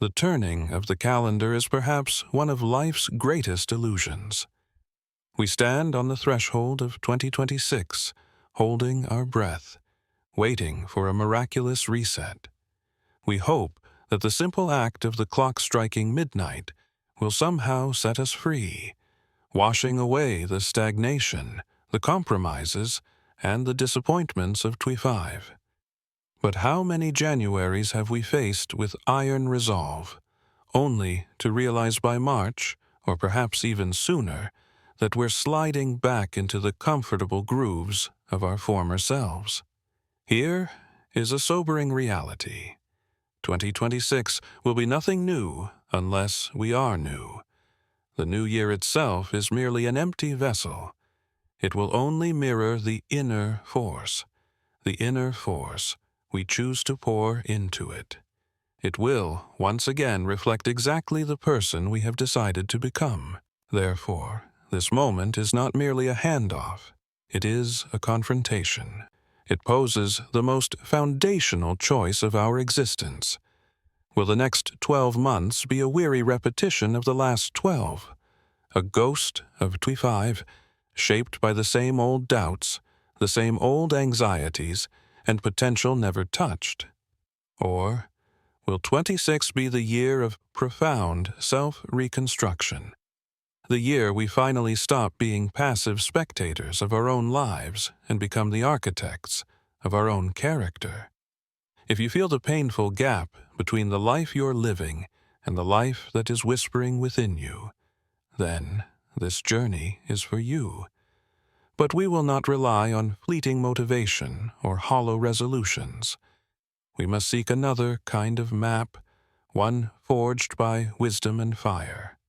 The turning of the calendar is perhaps one of life's greatest illusions. We stand on the threshold of 2026, holding our breath, waiting for a miraculous reset. We hope that the simple act of the clock striking midnight will somehow set us free, washing away the stagnation, the compromises, and the disappointments of 25. But how many Januaries have we faced with iron resolve, only to realize by March, or perhaps even sooner, that we're sliding back into the comfortable grooves of our former selves? Here is a sobering reality. 2026 will be nothing new unless we are new. The new year itself is merely an empty vessel. It will only mirror the inner force we choose to pour into it. It will, once again, reflect exactly the person we have decided to become. Therefore, this moment is not merely a handoff. It is a confrontation. It poses the most foundational choice of our existence. Will the next 12 months be a weary repetition of the last 12? A ghost of 25, shaped by the same old doubts, the same old anxieties, and potential never touched? Or will 26 be the year of profound self-reconstruction? The year we finally stop being passive spectators of our own lives and become the architects of our own character? If you feel the painful gap between the life you're living and the life that is whispering within you, then this journey is for you. But we will not rely on fleeting motivation or hollow resolutions. We must seek another kind of map, one forged by wisdom and fire.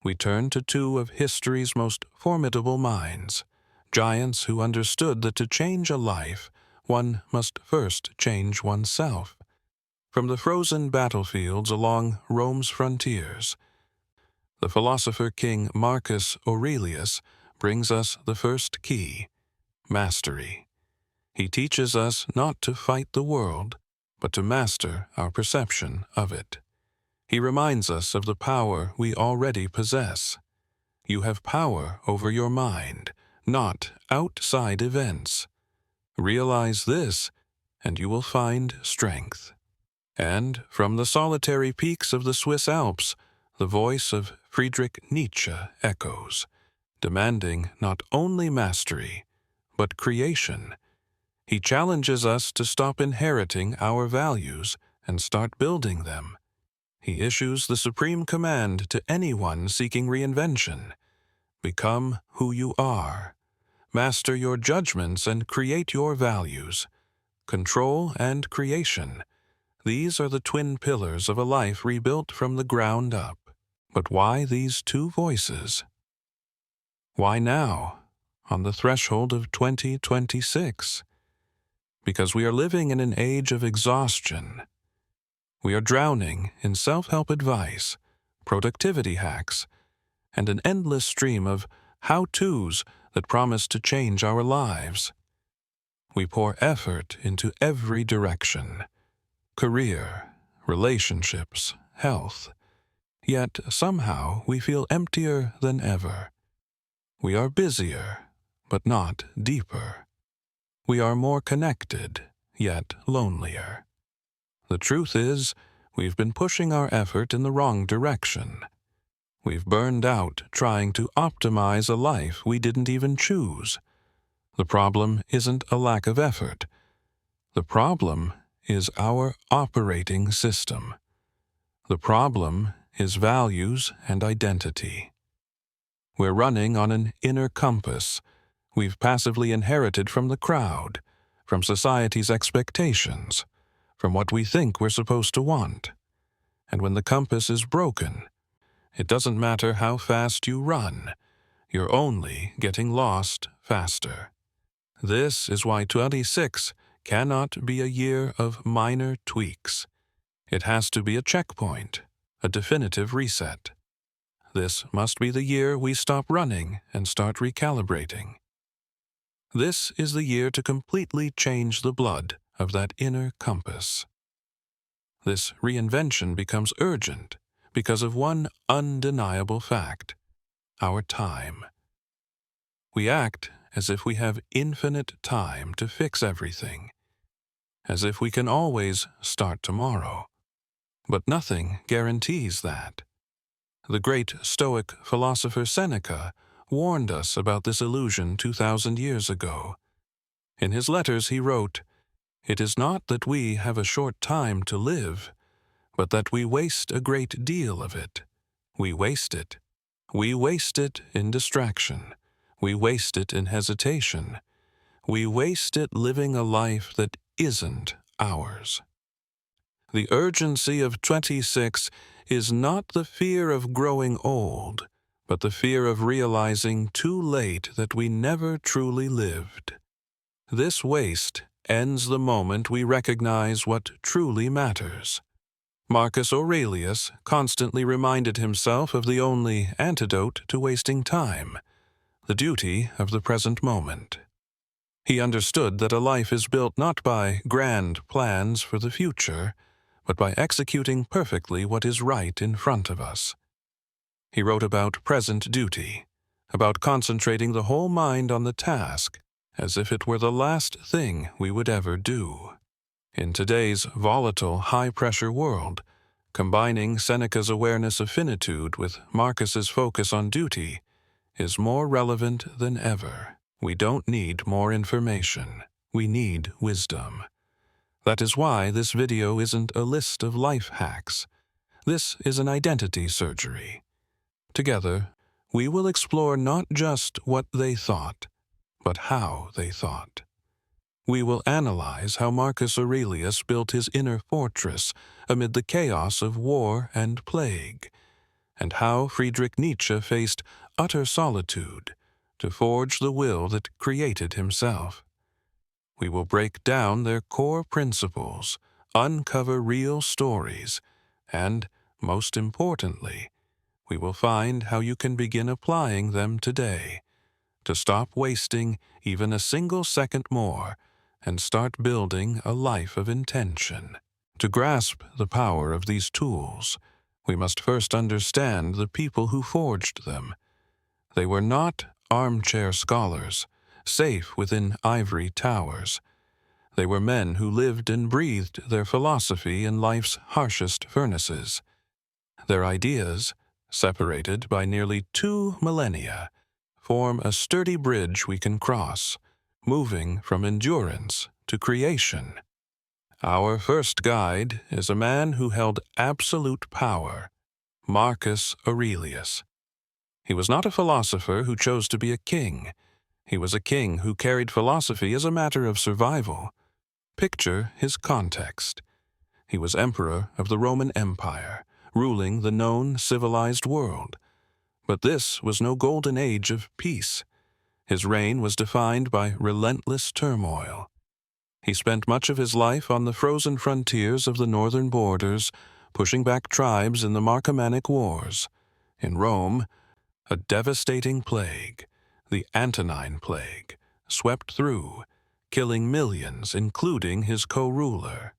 We turn to two of history's most formidable minds, giants who understood that to change a life, one must first change oneself. From the frozen battlefields along Rome's frontiers, the philosopher King Marcus Aurelius brings us the first key: mastery. He teaches us not to fight the world, but to master our perception of it. He reminds us of the power we already possess. You have power over your mind, not outside events. Realize this, and you will find strength. And from the solitary peaks of the Swiss Alps, the voice of Friedrich Nietzsche echoes, demanding not only mastery, but creation. He challenges us to stop inheriting our values and start building them. He issues the supreme command to anyone seeking reinvention: become who you are. Master your judgments and create your values. Control and creation. These are the twin pillars of a life rebuilt from the ground up. But why these two voices? Why now, on the threshold of 2026? Because we are living in an age of exhaustion. We are drowning in self-help advice, productivity hacks, and an endless stream of how-tos that promise to change our lives. We pour effort into every direction: career, relationships, health. Yet somehow we feel emptier than ever. We are busier, but not deeper. We are more connected, yet lonelier. The truth is, we've been pushing our effort in the wrong direction. We've burned out trying to optimize a life we didn't even choose. The problem isn't a lack of effort. The problem is our operating system. The problem is values and identity. We're running on an inner compass we've passively inherited from the crowd, from society's expectations, from what we think we're supposed to want. And when the compass is broken, it doesn't matter how fast you run, you're only getting lost faster. This is why 26 cannot be a year of minor tweaks. It has to be a checkpoint, a definitive reset. This must be the year we stop running and start recalibrating. This is the year to completely change the blood of that inner compass. This reinvention becomes urgent because of one undeniable fact: our time. We act as if we have infinite time to fix everything, as if we can always start tomorrow. But nothing guarantees that. The great Stoic philosopher Seneca warned us about this illusion 2,000 years ago. In his letters he wrote, "It is not that we have a short time to live, but that we waste a great deal of it. We waste it. We waste it in distraction. We waste it in hesitation. We waste it living a life that isn't ours." The urgency of 26 is not the fear of growing old, but the fear of realizing too late that we never truly lived. This waste ends the moment we recognize what truly matters. Marcus Aurelius constantly reminded himself of the only antidote to wasting time: the duty of the present moment. He understood that a life is built not by grand plans for the future, but by executing perfectly what is right in front of us. He wrote about present duty, about concentrating the whole mind on the task, as if it were the last thing we would ever do. In today's volatile, high-pressure world, combining Seneca's awareness of finitude with Marcus's focus on duty is more relevant than ever. We don't need more information. We need wisdom. That is why this video isn't a list of life hacks. This is an identity surgery. Together, we will explore not just what they thought, but how they thought. We will analyze how Marcus Aurelius built his inner fortress amid the chaos of war and plague, and how Friedrich Nietzsche faced utter solitude to forge the will that created himself. We will break down their core principles, uncover real stories, and, most importantly, we will find how you can begin applying them today to stop wasting even a single second more and start building a life of intention. To grasp the power of these tools, we must first understand the people who forged them. They were not armchair scholars, safe within ivory towers. They were men who lived and breathed their philosophy in life's harshest furnaces. Their ideas, separated by nearly 2 millennia, form a sturdy bridge we can cross, moving from endurance to creation. Our first guide is a man who held absolute power: Marcus Aurelius. He was not a philosopher who chose to be a king. He was a king who carried philosophy as a matter of survival. Picture his context. He was emperor of the Roman Empire, ruling the known civilized world. But this was no golden age of peace. His reign was defined by relentless turmoil. He spent much of his life on the frozen frontiers of the northern borders, pushing back tribes in the Marcomannic Wars. In Rome, a devastating plague, the Antonine Plague, swept through, killing millions, including his co-ruler.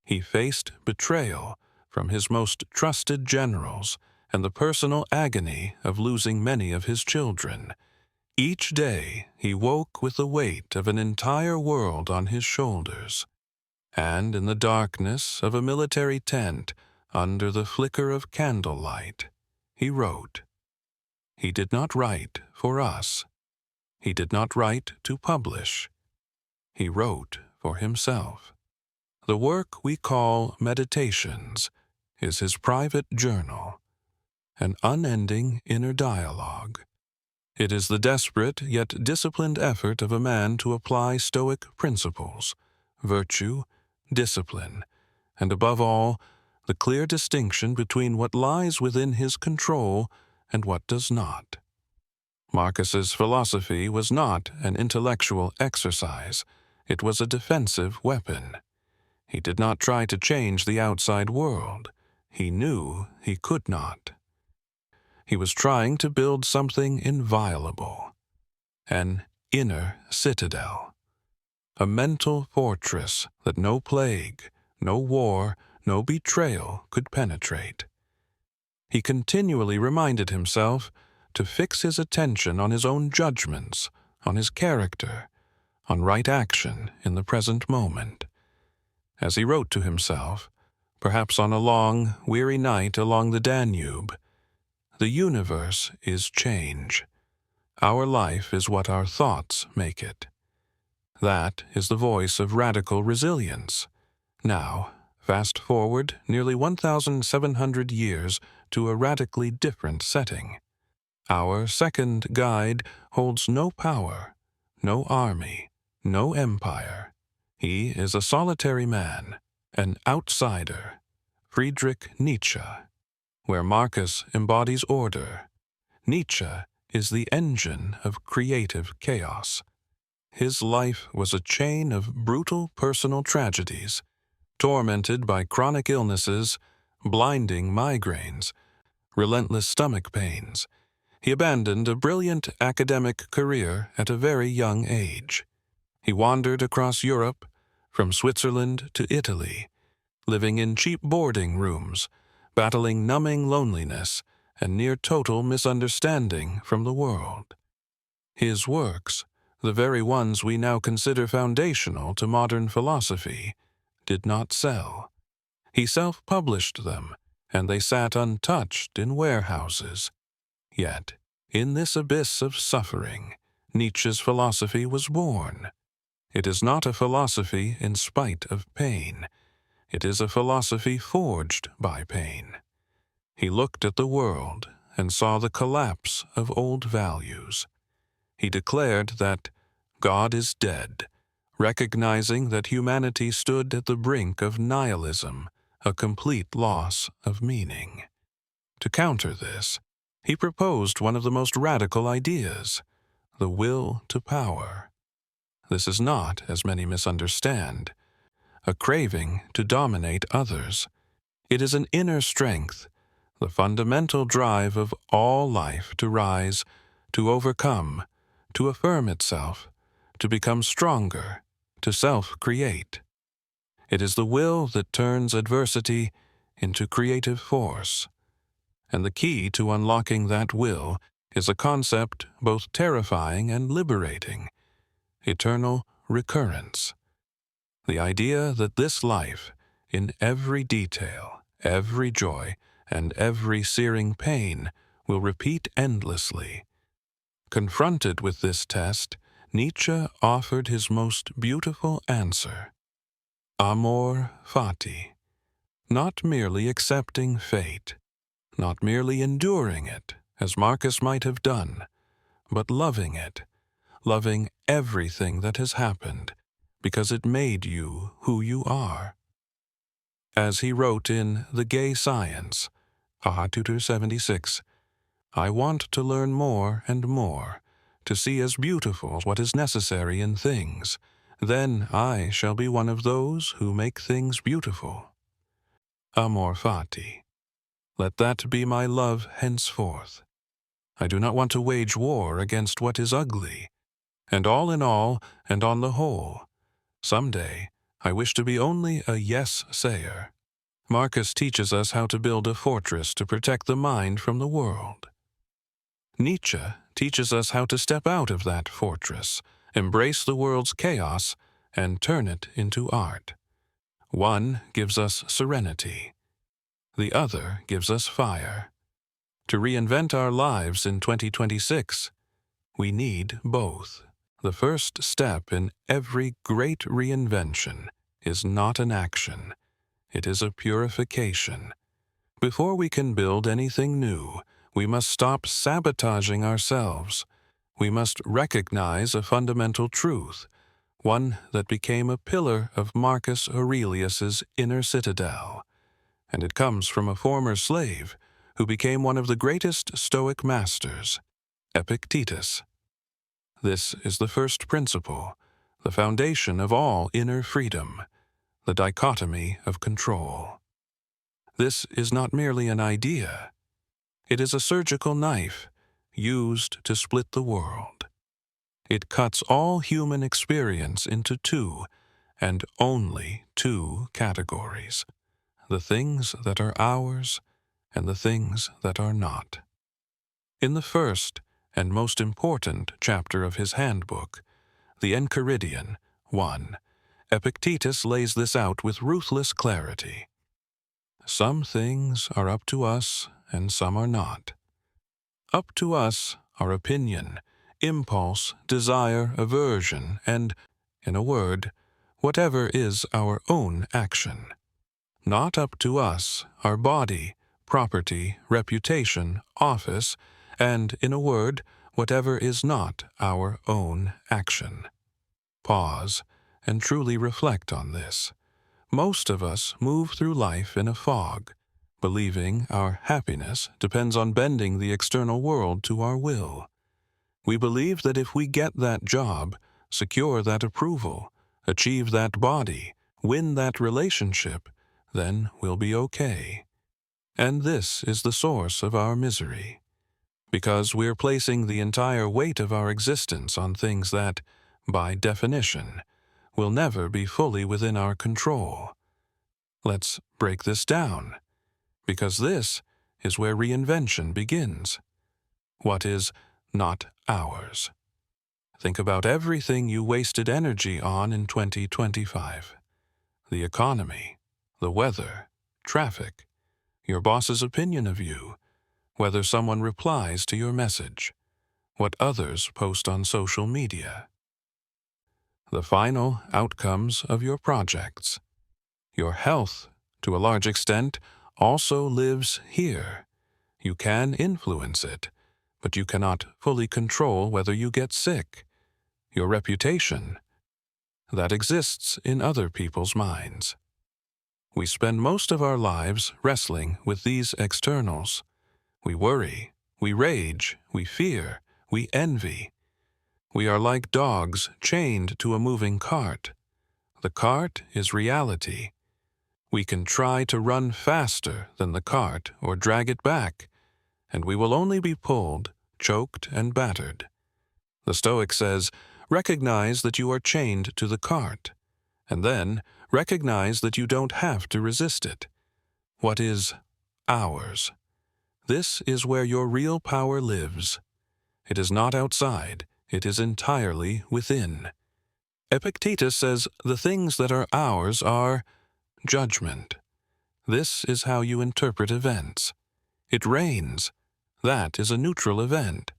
He faced betrayal from his most trusted generals and the personal agony of losing many of his children. Each day he woke with the weight of an entire world on his shoulders. And in the darkness of a military tent, under the flicker of candlelight, he wrote. He did not write for us. He did not write to publish. He wrote for himself. The work we call Meditations is his private journal, an unending inner dialogue. It is the desperate yet disciplined effort of a man to apply Stoic principles, virtue, discipline, and above all, the clear distinction between what lies within his control and what does not. Marcus's philosophy was not an intellectual exercise. It was a defensive weapon. He did not try to change the outside world. He knew he could not. He was trying to build something inviolable, an inner citadel, a mental fortress that no plague, no war, no betrayal could penetrate. He continually reminded himself to fix his attention on his own judgments, on his character, on right action in the present moment. As he wrote to himself, perhaps on a long, weary night along the Danube, "The universe is change. Our life is what our thoughts make it." That is the voice of radical resilience. Now, fast forward nearly 1,700 years to a radically different setting. Our second guide holds no power, no army, no empire. He is a solitary man, an outsider, Friedrich Nietzsche. Where Marcus embodies order, Nietzsche is the engine of creative chaos. His life was a chain of brutal personal tragedies, tormented by chronic illnesses, blinding migraines, relentless stomach pains. He abandoned a brilliant academic career at a very young age. He wandered across Europe, from Switzerland to Italy, living in cheap boarding rooms, battling numbing loneliness and near total misunderstanding from the world. His works, the very ones we now consider foundational to modern philosophy, did not sell. He self-published them, and they sat untouched in warehouses. Yet, in this abyss of suffering, Nietzsche's philosophy was born. It is not a philosophy in spite of pain. It is a philosophy forged by pain. He looked at the world and saw the collapse of old values. He declared that God is dead, recognizing that humanity stood at the brink of nihilism, a complete loss of meaning. To counter this, he proposed one of the most radical ideas, the will to power. This is not, as many misunderstand, a craving to dominate others. It is an inner strength, the fundamental drive of all life to rise, to overcome, to affirm itself, to become stronger, to self-create. It is the will that turns adversity into creative force. And the key to unlocking that will is a concept both terrifying and liberating: eternal recurrence. The idea that this life, in every detail, every joy, and every searing pain, will repeat endlessly. Confronted with this test, Nietzsche offered his most beautiful answer: amor fati. Not merely accepting fate, not merely enduring it, as Marcus might have done, but loving it, loving everything that has happened, because it made you who you are. As he wrote in The Gay Science, Aha Tutor 76, I want to learn more and more, to see as beautiful what is necessary in things. Then I shall be one of those who make things beautiful. Amor fati. Let that be my love henceforth. I do not want to wage war against what is ugly. And all in all, and on the whole, someday I wish to be only a yes-sayer. Marcus teaches us how to build a fortress to protect the mind from the world. Nietzsche teaches us how to step out of that fortress, embrace the world's chaos, and turn it into art. One gives us serenity. The other gives us fire. To reinvent our lives in 2026, we need both. The first step in every great reinvention is not an action. It is a purification. Before we can build anything new, we must stop sabotaging ourselves. We must recognize a fundamental truth, one that became a pillar of Marcus Aurelius's inner citadel. And it comes from a former slave who became one of the greatest Stoic masters, Epictetus. This is the first principle, the foundation of all inner freedom, the dichotomy of control. This is not merely an idea. It is a surgical knife used to split the world. It cuts all human experience into two, and only two, categories: the things that are ours and the things that are not. In the first and most important chapter of his handbook, the Enchiridion 1, Epictetus lays this out with ruthless clarity. Some things are up to us and some are not. Up to us are opinion, impulse, desire, aversion, and, in a word, whatever is our own action. Not up to us are body, property, reputation, office, and, in a word, whatever is not our own action. Pause and truly reflect on this. Most of us move through life in a fog, believing our happiness depends on bending the external world to our will. We believe that if we get that job, secure that approval, achieve that body, win that relationship, then we'll be okay. And this is the source of our misery, because we're placing the entire weight of our existence on things that, by definition, will never be fully within our control. Let's break this down, because this is where reinvention begins. What is not ours? Think about everything you wasted energy on in 2025. The economy, the weather, traffic, your boss's opinion of you, whether someone replies to your message, what others post on social media. The final outcomes of your projects. Your health, to a large extent, also lives here. You can influence it, but you cannot fully control whether you get sick. Your reputation, that exists in other people's minds. We spend most of our lives wrestling with these externals. We worry, we rage, we fear, we envy. We are like dogs chained to a moving cart. The cart is reality. We can try to run faster than the cart or drag it back, and we will only be pulled, choked, and battered. The Stoic says, recognize that you are chained to the cart, and then recognize that you don't have to resist it. What is ours? This is where your real power lives. It is not outside, it is entirely within. Epictetus says the things that are ours are judgment. This is how you interpret events. It rains. That is a neutral event.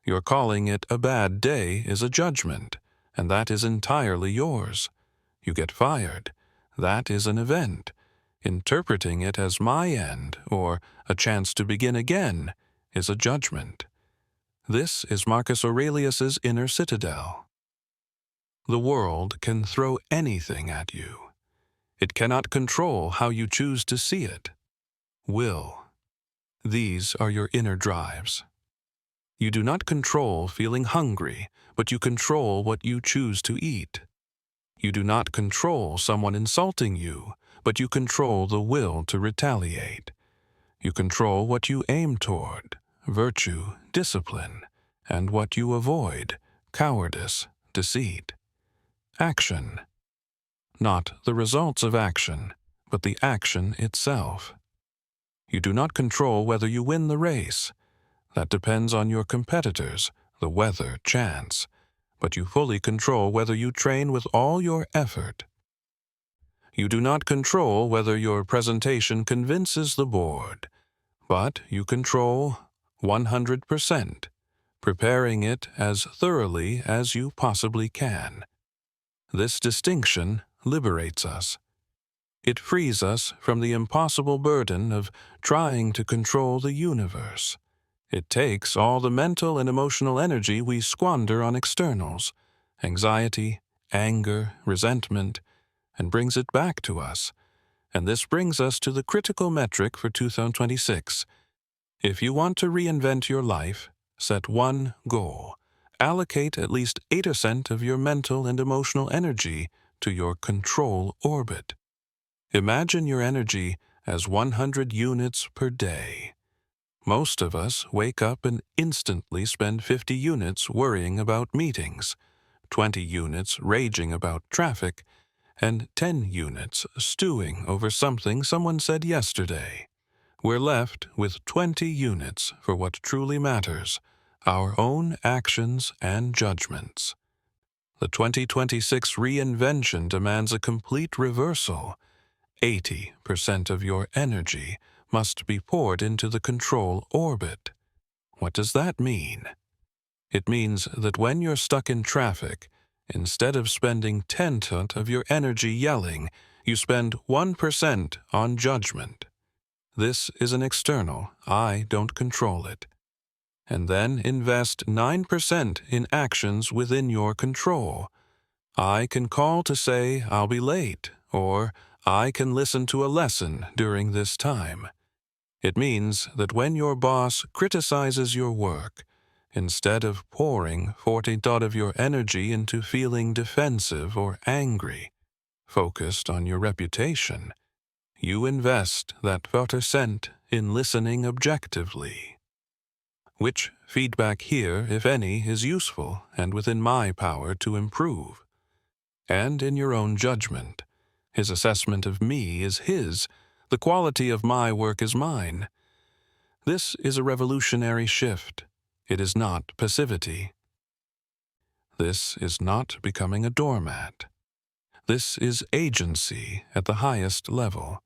Your calling it a bad day is a judgment, and that is entirely yours. You get fired. That is an event. Interpreting it as my end, or a chance to begin again, is a judgment. This is Marcus Aurelius's inner citadel. The world can throw anything at you. It cannot control how you choose to see it. Will. These are your inner drives. You do not control feeling hungry, but you control what you choose to eat. You do not control someone insulting you, but you control the will to retaliate. You control what you aim toward, virtue, discipline, and what you avoid, cowardice, deceit. Action. Not the results of action, but the action itself. You do not control whether you win the race. That depends on your competitors, the weather, chance, but you fully control whether you train with all your effort. You do not control whether your presentation convinces the board, but you control 100%, preparing it as thoroughly as you possibly can. This distinction liberates us. It frees us from the impossible burden of trying to control the universe. It takes all the mental and emotional energy we squander on externals, anxiety, anger, resentment, and brings it back to us. And this brings us to the critical metric for 2026. If you want to reinvent your life, set one goal. Allocate at least 8% of your mental and emotional energy to your control orbit. Imagine your energy as 100 units per day. Most of us wake up and instantly spend 50 units worrying about meetings, 20 units raging about traffic, and 10 units stewing over something someone said yesterday. We're left with 20 units for what truly matters, our own actions and judgments. The 2026 reinvention demands a complete reversal. 80% of your energy must be poured into the control orbit. What does that mean? It means that when you're stuck in traffic, instead of spending 10% of your energy yelling, you spend 1% on judgment. This is an external, I don't control it. And then invest 9% in actions within your control. I can call to say I'll be late, or I can listen to a lesson during this time. It means that when your boss criticizes your work, instead of pouring 40% of your energy into feeling defensive or angry, focused on your reputation, you invest that 40% in listening objectively. Which feedback here, if any, is useful and within my power to improve? And in your own judgment. His assessment of me is his, the quality of my work is mine. This is a revolutionary shift. It is not passivity. This is not becoming a doormat. This is agency at the highest level.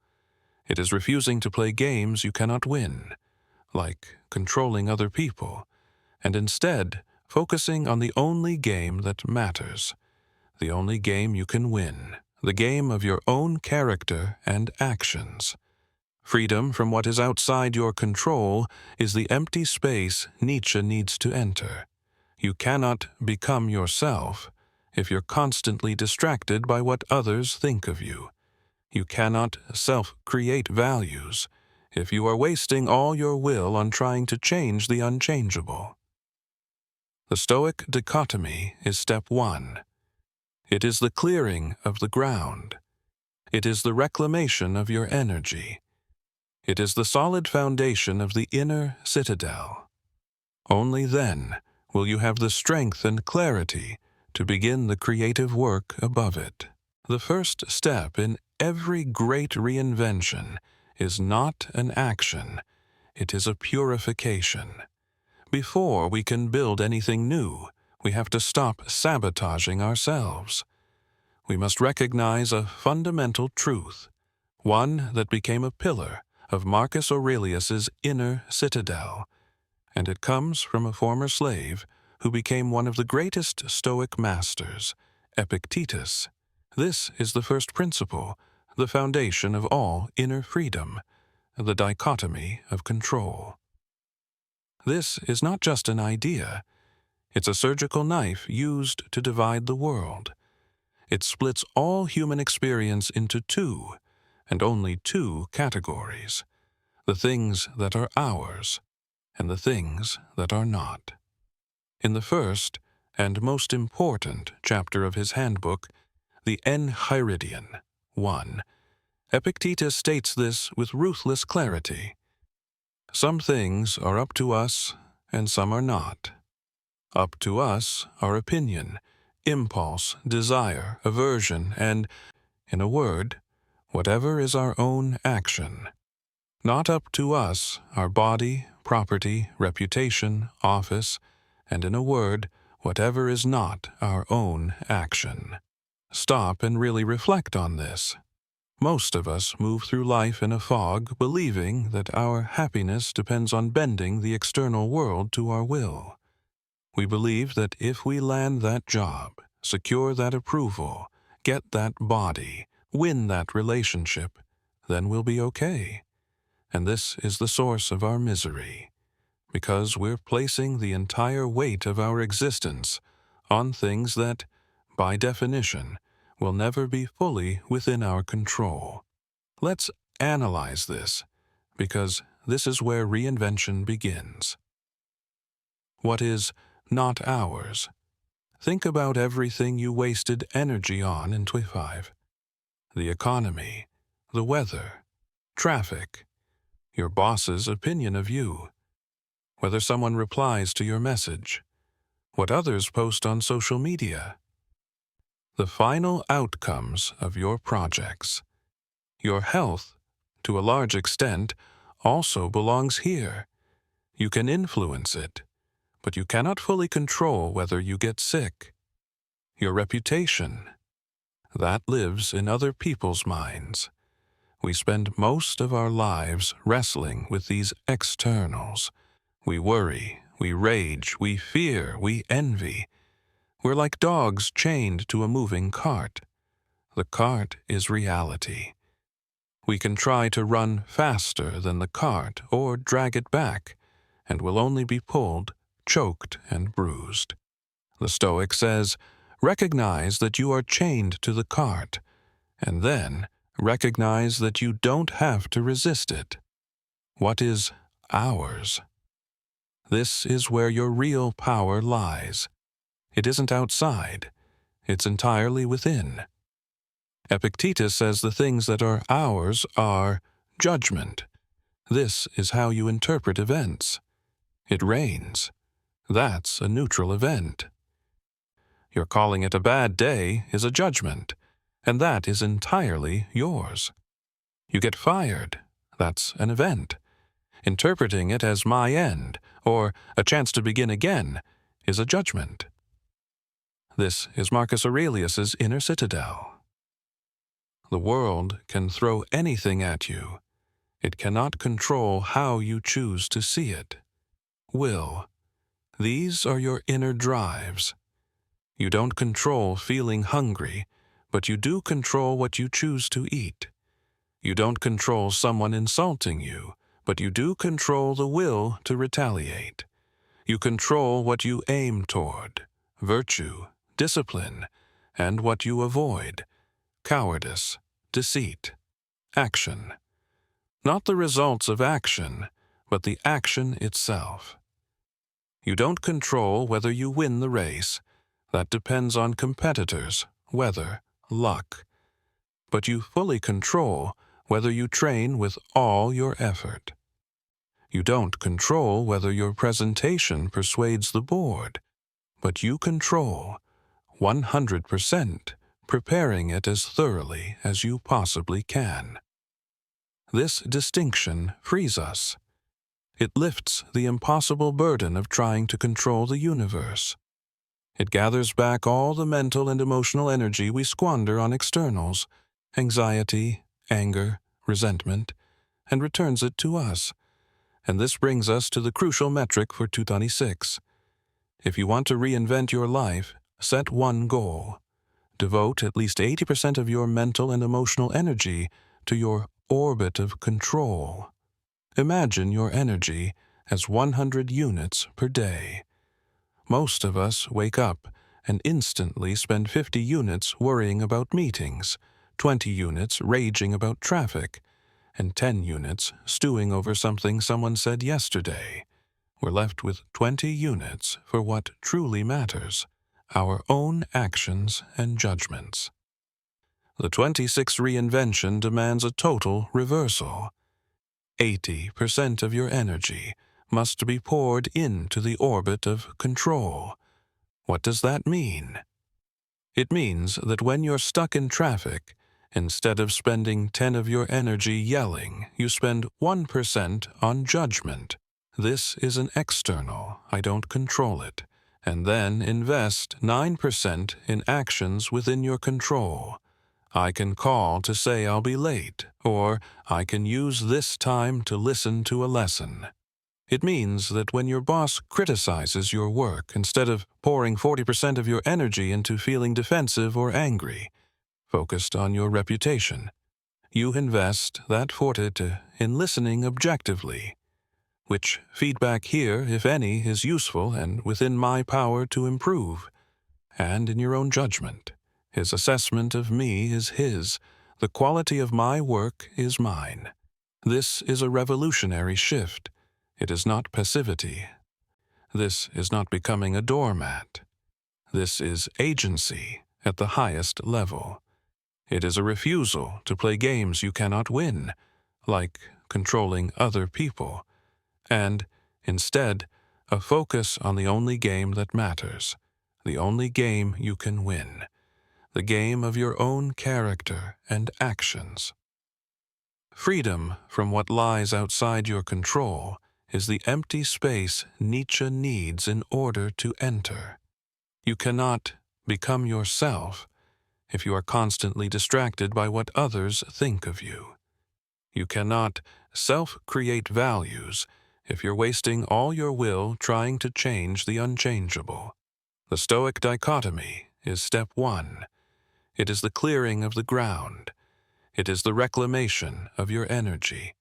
It is refusing to play games you cannot win, like controlling other people, and instead focusing on the only game that matters, the only game you can win, the game of your own character and actions. Freedom from what is outside your control is the empty space Nietzsche needs to enter. You cannot become yourself if you're constantly distracted by what others think of you. You cannot self-create values if you are wasting all your will on trying to change the unchangeable. The Stoic dichotomy is step 1. It is the clearing of the ground. It is the reclamation of your energy. It is the solid foundation of the inner citadel. Only then will you have the strength and clarity to begin the creative work above it. The first step in every great reinvention is not an action, it is a purification. Before we can build anything new, we have to stop sabotaging ourselves. We must recognize a fundamental truth, one that became a pillar of Marcus Aurelius's inner citadel, and it comes from a former slave who became one of the greatest Stoic masters, Epictetus. This is the first principle, the foundation of all inner freedom, the dichotomy of control. This is not just an idea. It's a surgical knife used to divide the world. It splits all human experience into two, and only two categories: the things that are ours and the things that are not. In the first and most important chapter of his handbook, the Enchiridion 1, Epictetus states this with ruthless clarity. Some things are up to us and some are not. Up to us are opinion, impulse, desire, aversion, and, in a word, whatever is our own action. Not up to us are body, property, reputation, office, and in a word, whatever is not our own action. Stop and really reflect on this. Most of us move through life in a fog, believing that our happiness depends on bending the external world to our will. We believe that if we land that job, secure that approval, get that body, win that relationship, then we'll be okay. And this is the source of our misery, because we're placing the entire weight of our existence on things that, by definition, will never be fully within our control. Let's analyze this, because this is where reinvention begins. What is not ours? Think about everything you wasted energy on in 25. The economy, the weather, traffic, your boss's opinion of you, whether someone replies to your message, what others post on social media. the final outcomes of your projects. Your health, to a large extent, also belongs here. You can influence it, but you cannot fully control whether you get sick. Your reputation, that lives in other people's minds. We spend most of our lives wrestling with these externals. We worry, we rage, we fear, we envy. We're like dogs chained to a moving cart. The cart is reality. We can try to run faster than the cart or drag it back, and will only be pulled, choked, and bruised. The Stoic says, recognize that you are chained to the cart, and then recognize that you don't have to resist it. What is ours? This is where your real power lies. It isn't outside. It's entirely within. Epictetus says the things that are ours are judgment. This is how you interpret events. It rains. That's a neutral event. Your calling it a bad day is a judgment, and that is entirely yours. You get fired. That's an event. Interpreting it as my end, or a chance to begin again, is a judgment. This is Marcus Aurelius's inner citadel. The world can throw anything at you. It cannot control how you choose to see it. Will. These are your inner drives. You don't control feeling hungry, but you do control what you choose to eat. You don't control someone insulting you, but you do control the will to retaliate. You control what you aim toward, virtue, discipline, and what you avoid, cowardice, deceit, action. Not the results of action, but the action itself. You don't control whether you win the race. That depends on competitors, weather, luck. But you fully control whether you train with all your effort. You don't control whether your presentation persuades the board, but you control 100% preparing it as thoroughly as you possibly can. This distinction frees us. It lifts the impossible burden of trying to control the universe. It gathers back all the mental and emotional energy we squander on externals, anxiety, anger, resentment, and returns it to us. And this brings us to the crucial metric for 226. If you want to reinvent your life, set one goal. Devote at least 80% of your mental and emotional energy to your orbit of control. Imagine your energy as 100 units per day. Most of us wake up and instantly spend 50 units worrying about meetings, 20 units raging about traffic, and 10 units stewing over something someone said yesterday. We're left with 20 units for what truly matters, our own actions and judgments. The 26th reinvention demands a total reversal. 80% of your energy must be poured into the orbit of control. What does that mean? It means that when you're stuck in traffic, instead of spending 10 of your energy yelling, you spend 1% on judgment. This is an external, I don't control it, and then invest 9% in actions within your control. I can call to say I'll be late, or I can use this time to listen to a lesson. It means that when your boss criticizes your work, instead of pouring 40% of your energy into feeling defensive or angry, focused on your reputation, you invest that fortitude in listening objectively. Which feedback here, if any, is useful and within my power to improve, and in your own judgment. His assessment of me is his. The quality of my work is mine. This is a revolutionary shift. It is not passivity. This is not becoming a doormat. This is agency at the highest level. It is a refusal to play games you cannot win, like controlling other people, and, instead, a focus on the only game that matters, the only game you can win. the game of your own character and actions. Freedom from what lies outside your control is the empty space Nietzsche needs in order to enter. You cannot become yourself if you are constantly distracted by what others think of you. You cannot self-create values if you're wasting all your will trying to change the unchangeable. The Stoic dichotomy is step 1. It is the clearing of the ground. It is the reclamation of your energy.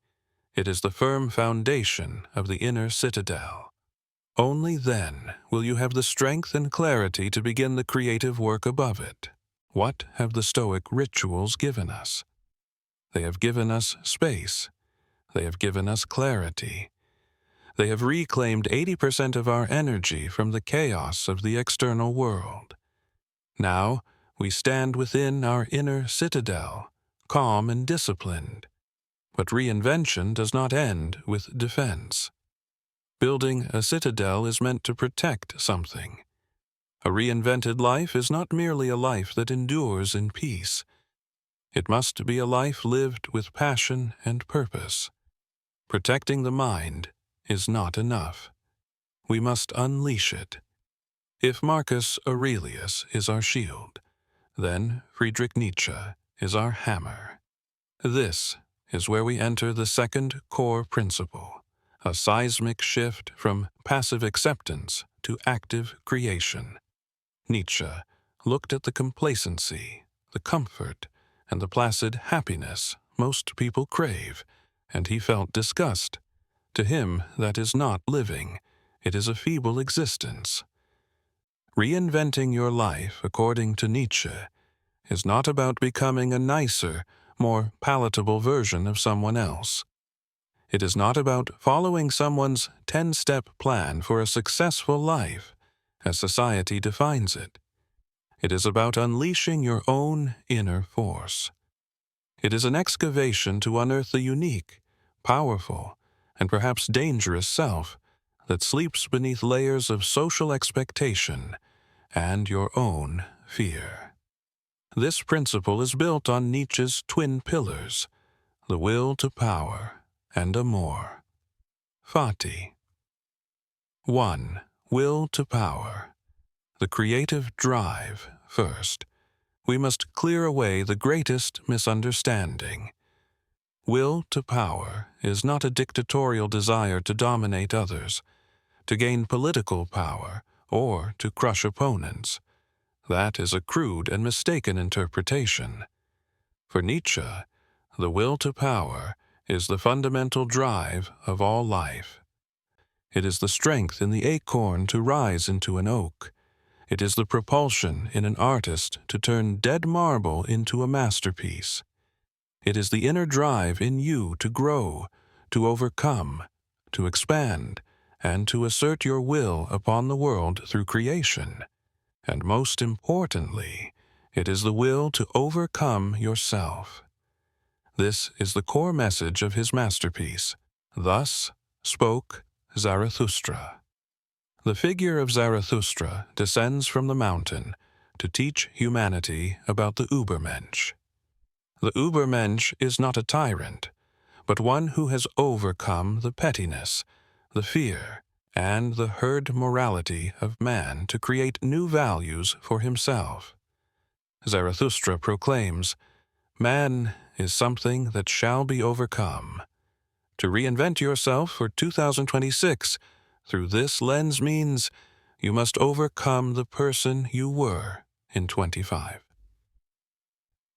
It is the firm foundation of the inner citadel. Only then will you have the strength and clarity to begin the creative work above it. What have the Stoic rituals given us? They have given us space. They have given us clarity. They have reclaimed 80% of our energy from the chaos of the external world. Now, we stand within our inner citadel, calm and disciplined. But reinvention does not end with defense. Building a citadel is meant to protect something. A reinvented life is not merely a life that endures in peace. It must be a life lived with passion and purpose. Protecting the mind is not enough. We must unleash it. If Marcus Aurelius is our shield, then Friedrich Nietzsche is our hammer. This is where we enter the second core principle, a seismic shift from passive acceptance to active creation. Nietzsche looked at the complacency, the comfort, and the placid happiness most people crave, and he felt disgust. To him, that is not living. It is a feeble existence. Reinventing your life, according to Nietzsche, is not about becoming a nicer, more palatable version of someone else. It is not about following someone's 10-step plan for a successful life, as society defines it. It is about unleashing your own inner force. It is an excavation to unearth the unique, powerful, and perhaps dangerous self that sleeps beneath layers of social expectation and your own fear. This principle is built on Nietzsche's twin pillars, the will to power and amor. Fati. 1. Will to power. The creative drive first. We must clear away the greatest misunderstanding. Will to power is not a dictatorial desire to dominate others, to gain political power, or to crush opponents. That is a crude and mistaken interpretation. For Nietzsche, the will to power is the fundamental drive of all life. It is the strength in the acorn to rise into an oak. It is the propulsion in an artist to turn dead marble into a masterpiece. It is the inner drive in you to grow, to overcome, to expand, and to assert your will upon the world through creation. And most importantly, it is the will to overcome yourself. This is the core message of his masterpiece. Thus spoke Zarathustra. The figure of Zarathustra descends from the mountain to teach humanity about the Übermensch. The Übermensch is not a tyrant, but one who has overcome the pettiness, the fear, and the herd morality of man to create new values for himself. Zarathustra proclaims, "Man is something that shall be overcome." To reinvent yourself for 2026 through this lens means you must overcome the person you were in 25.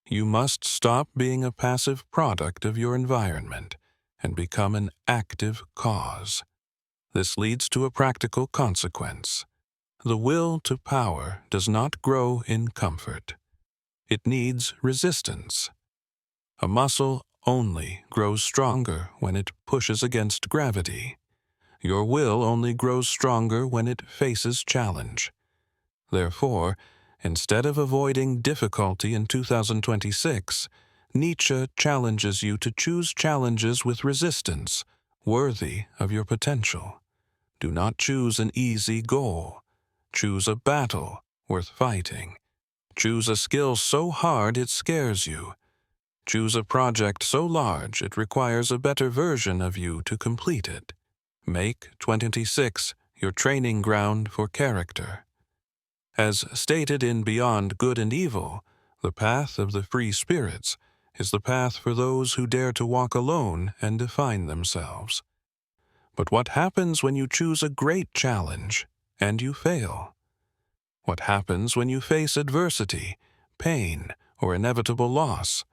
You must stop being a passive product of your environment and become an active cause. This leads to a practical consequence. The will to power does not grow in comfort. It needs resistance. A muscle only grows stronger when it pushes against gravity. Your will only grows stronger when it faces challenge. Therefore, instead of avoiding difficulty in 2026, Nietzsche challenges you to choose challenges with resistance, worthy of your potential. Do not choose an easy goal. Choose a battle worth fighting. Choose a skill so hard it scares you. Choose a project so large it requires a better version of you to complete it. Make 26 your training ground for character. As stated in Beyond Good and Evil, the path of the free spirits is the path for those who dare to walk alone and define themselves. But what happens when you choose a great challenge and you fail? What happens when you face adversity, pain, or inevitable loss?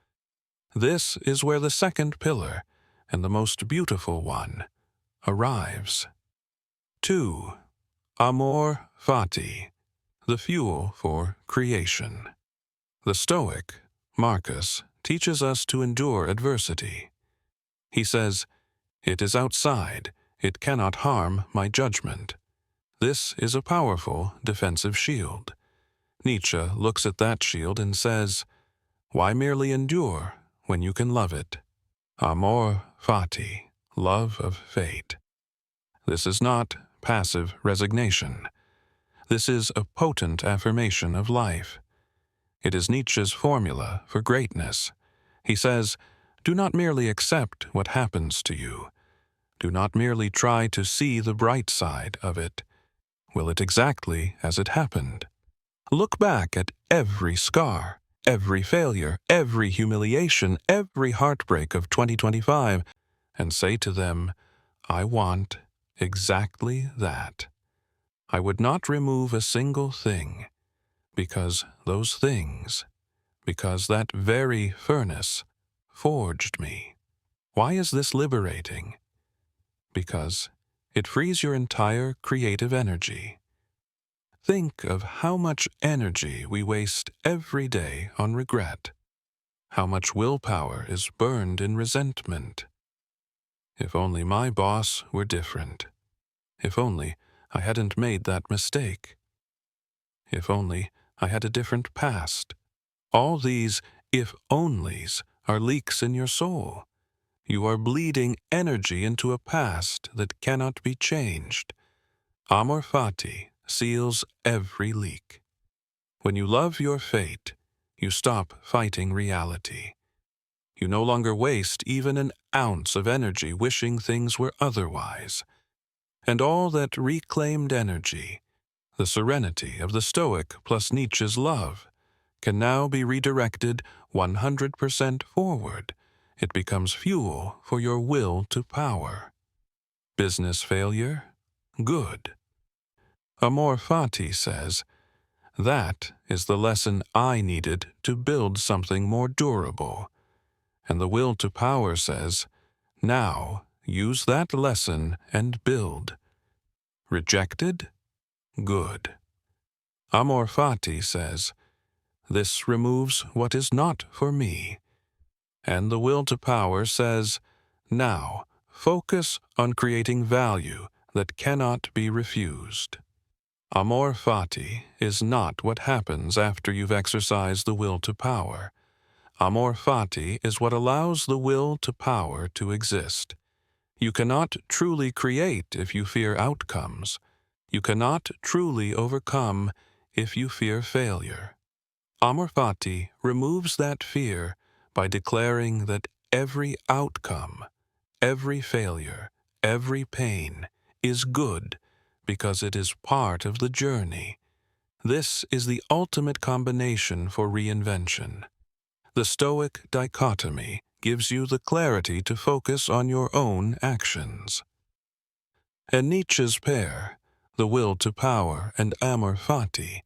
This is where the second pillar, and the most beautiful one, arrives. 2. Amor fati, the fuel for creation. The Stoic, Marcus, teaches us to endure adversity. He says, "It is outside, it cannot harm my judgment." This is a powerful defensive shield. Nietzsche looks at that shield and says, "Why merely endure when you can love it?" Amor fati, love of fate. This is not passive resignation. This is a potent affirmation of life. It is Nietzsche's formula for greatness. He says, "Do not merely accept what happens to you. Do not merely try to see the bright side of it. Will it exactly as it happened. Look back at every scar, every failure, every humiliation, every heartbreak of 2025, and say to them, I want exactly that. I would not remove a single thing, because those things, because that very furnace forged me." Why is this liberating? Because it frees your entire creative energy. Think of how much energy we waste every day on regret. How much willpower is burned in resentment. If only my boss were different. If only I hadn't made that mistake. If only I had a different past. All these if-onlys are leaks in your soul. You are bleeding energy into a past that cannot be changed. Amor fati seals every leak. When you love your fate, you stop fighting reality. You no longer waste even an ounce of energy wishing things were otherwise. And all that reclaimed energy, the serenity of the Stoic plus Nietzsche's love, can now be redirected 100% forward. It becomes fuel for your will to power. Business failure? Good. Amor fati says, that is the lesson I needed to build something more durable. And the will to power says, now use that lesson and build. Rejected? Good. Amor fati says, this removes what is not for me. And the will to power says, now focus on creating value that cannot be refused. Amor fati is not what happens after you've exercised the will to power. Amor fati is what allows the will to power to exist. You cannot truly create if you fear outcomes. You cannot truly overcome if you fear failure. Amor fati removes that fear by declaring that every outcome, every failure, every pain is good because it is part of the journey. This is the ultimate combination for reinvention. The Stoic dichotomy gives you the clarity to focus on your own actions. And Nietzsche's pair, the will to power and amor fati,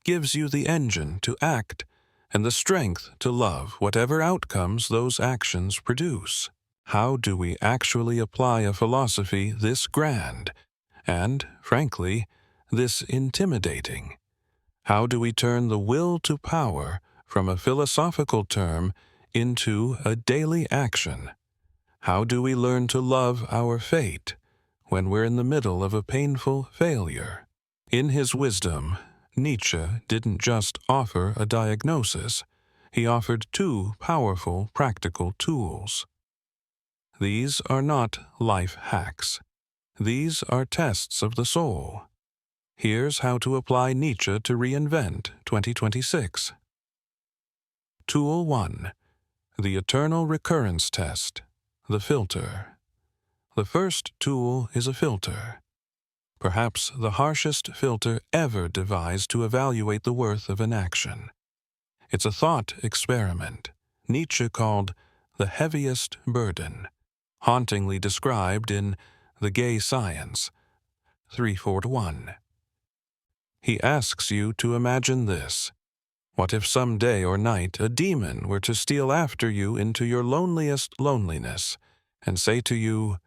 gives you the engine to act and the strength to love whatever outcomes those actions produce. How do we actually apply a philosophy this grand and, frankly, this intimidating? How do we turn the will to power from a philosophical term into a daily action? How do we learn to love our fate when we're in the middle of a painful failure? In his wisdom, Nietzsche didn't just offer a diagnosis, he offered two powerful practical tools. These are not life hacks. These are tests of the soul. Here's how to apply Nietzsche to reinvent 2026. Tool 1. The Eternal Recurrence Test. The Filter. The first tool is a filter. Perhaps the harshest filter ever devised to evaluate the worth of an action. It's a thought experiment Nietzsche called the heaviest burden, hauntingly described in The Gay Science, 341. He asks you to imagine this. What if some day or night a demon were to steal after you into your loneliest loneliness and say to you,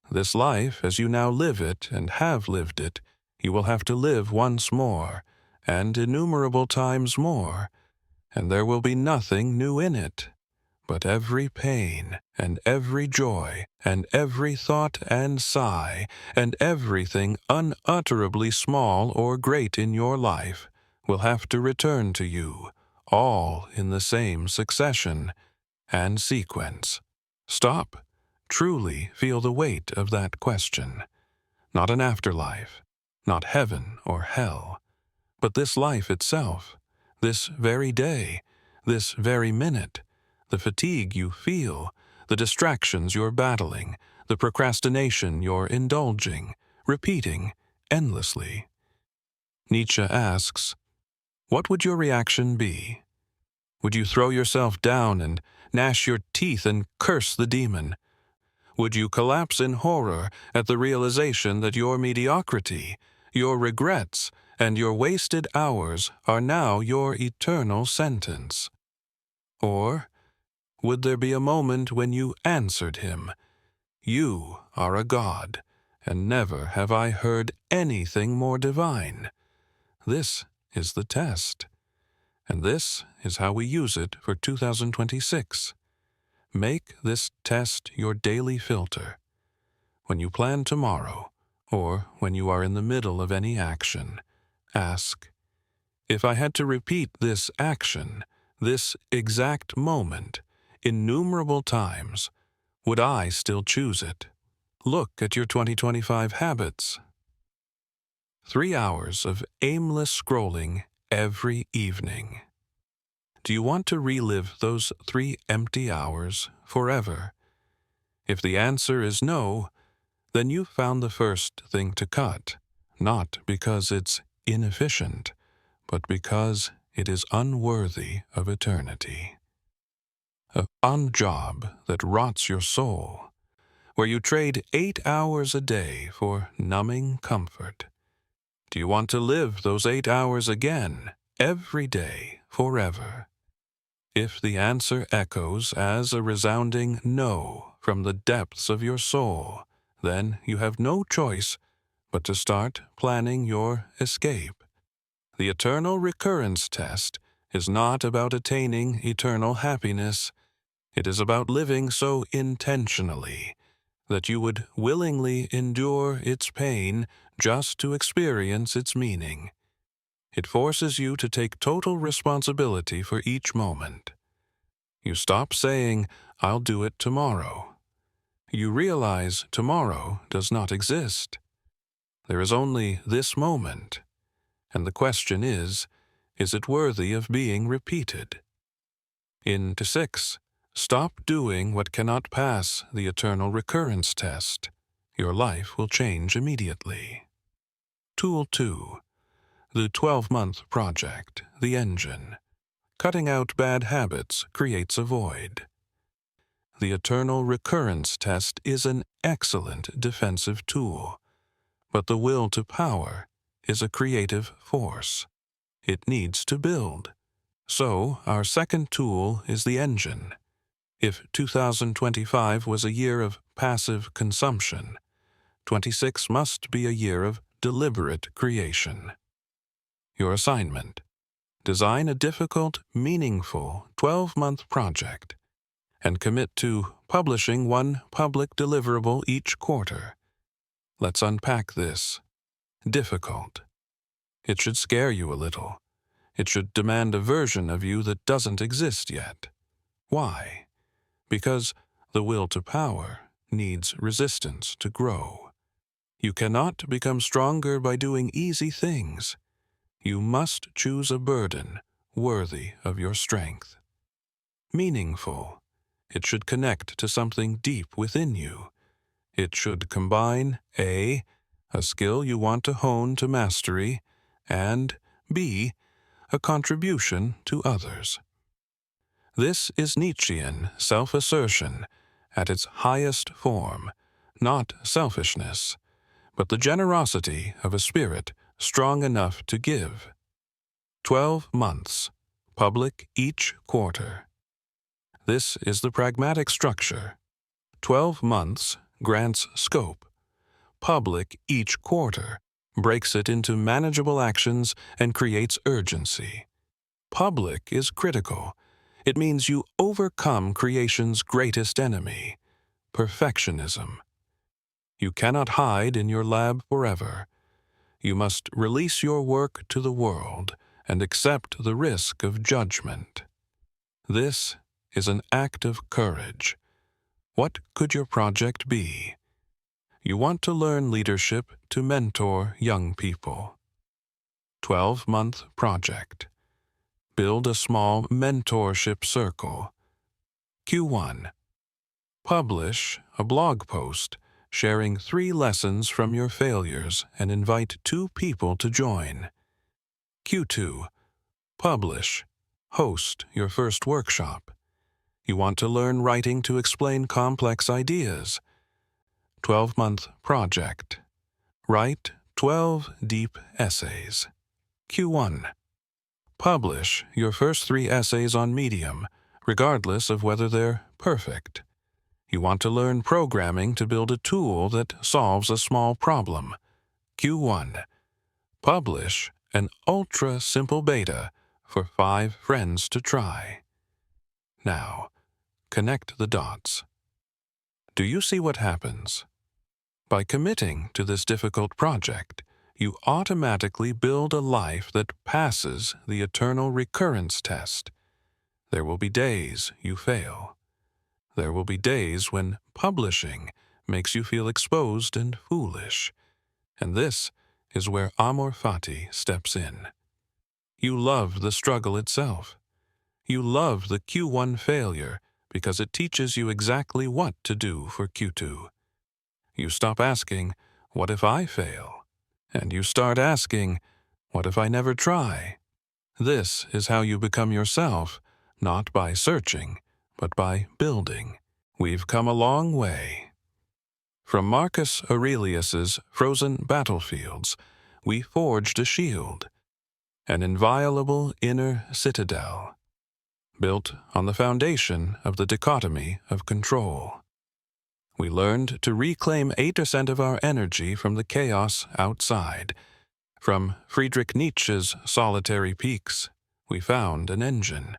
"This life, as you now live it and have lived it, you will have to live once more, and innumerable times more, and there will be nothing new in it, but every pain, and every joy, and every thought and sigh, and everything unutterably small or great in your life will have to return to you, all in the same succession and sequence." Stop. Truly feel the weight of that question. Not an afterlife, not heaven or hell, but this life itself, this very day, this very minute, the fatigue you feel, the distractions you're battling, the procrastination you're indulging, repeating endlessly. Nietzsche asks, what would your reaction be? Would you throw yourself down and gnash your teeth and curse the demon? Would you collapse in horror at the realization that your mediocrity, your regrets, and your wasted hours are now your eternal sentence? Or would there be a moment when you answered him, "You are a god, and never have I heard anything more divine"? This is the test, and this is how we use it for 2026. Make this test your daily filter. When you plan tomorrow, or when you are in the middle of any action, ask, if I had to repeat this action, this exact moment, innumerable times, would I still choose it? Look at your 2025 habits. 3 hours of aimless scrolling every evening. Do you want to relive those 3 empty hours forever? If the answer is no, then you've found the first thing to cut, not because it's inefficient, but because it is unworthy of eternity. A job that rots your soul, where you trade 8 hours a day for numbing comfort. Do you want to live those 8 hours again, every day, forever? If the answer echoes as a resounding no from the depths of your soul, then you have no choice but to start planning your escape. The eternal recurrence test is not about attaining eternal happiness. It is about living so intentionally that you would willingly endure its pain just to experience its meaning. It forces you to take total responsibility for each moment. You stop saying, "I'll do it tomorrow." You realize tomorrow does not exist. There is only this moment, and the question is it worthy of being repeated? In to 6, stop doing what cannot pass the eternal recurrence test. Your life will change immediately. Tool 2. The 12-month project, the engine. Cutting out bad habits creates a void. The eternal recurrence test is an excellent defensive tool, but the will to power is a creative force. It needs to build. So, our second tool is the engine. If 2025 was a year of passive consumption, 26 must be a year of deliberate creation. Your assignment: design a difficult, meaningful 12-month project and commit to publishing 1 public deliverable each quarter. Let's unpack this. Difficult. It should scare you a little. It should demand a version of you that doesn't exist yet. Why? Because the will to power needs resistance to grow. You cannot become stronger by doing easy things. You must choose a burden worthy of your strength. meaningful. It should connect to something deep within you. It should combine A, a skill you want to hone to mastery, and B, a contribution to others. This is Nietzschean self-assertion at its highest form, not selfishness, but the generosity of a spirit strong enough to give. 12 months, public each quarter. This is the pragmatic structure. 12 months grants scope. Public each quarter breaks it into manageable actions and creates urgency. Public is critical. It means you overcome creation's greatest enemy, perfectionism. You cannot hide in your lab forever. You must release your work to the world and accept the risk of judgment. This is an act of courage. What could your project be? You want to learn leadership to mentor young people. 12-month project. Build a small mentorship circle. Q1. Publish a blog post sharing 3 lessons from your failures and invite 2 people to join. Q2. Publish. Host your first workshop. You want to learn writing to explain complex ideas. 12-month project. Write 12 deep essays. Q1. Publish your first 3 essays on Medium, regardless of whether they're perfect. You want to learn programming to build a tool that solves a small problem. Q1. Publish an ultra-simple beta for 5 friends to try. Now, connect the dots. Do you see what happens? By committing to this difficult project, you automatically build a life that passes the eternal recurrence test. There will be days you fail. There will be days when publishing makes you feel exposed and foolish. And this is where amor fati steps in. You love the struggle itself. You love the Q1 failure because it teaches you exactly what to do for Q2. You stop asking, "What if I fail?" And you start asking, "What if I never try?" This is how you become yourself, not by searching, but by building. We've come a long way. From Marcus Aurelius's frozen battlefields, we forged a shield, an inviolable inner citadel, built on the foundation of the dichotomy of control. We learned to reclaim 8% of our energy from the chaos outside. From Friedrich Nietzsche's solitary peaks, we found an engine,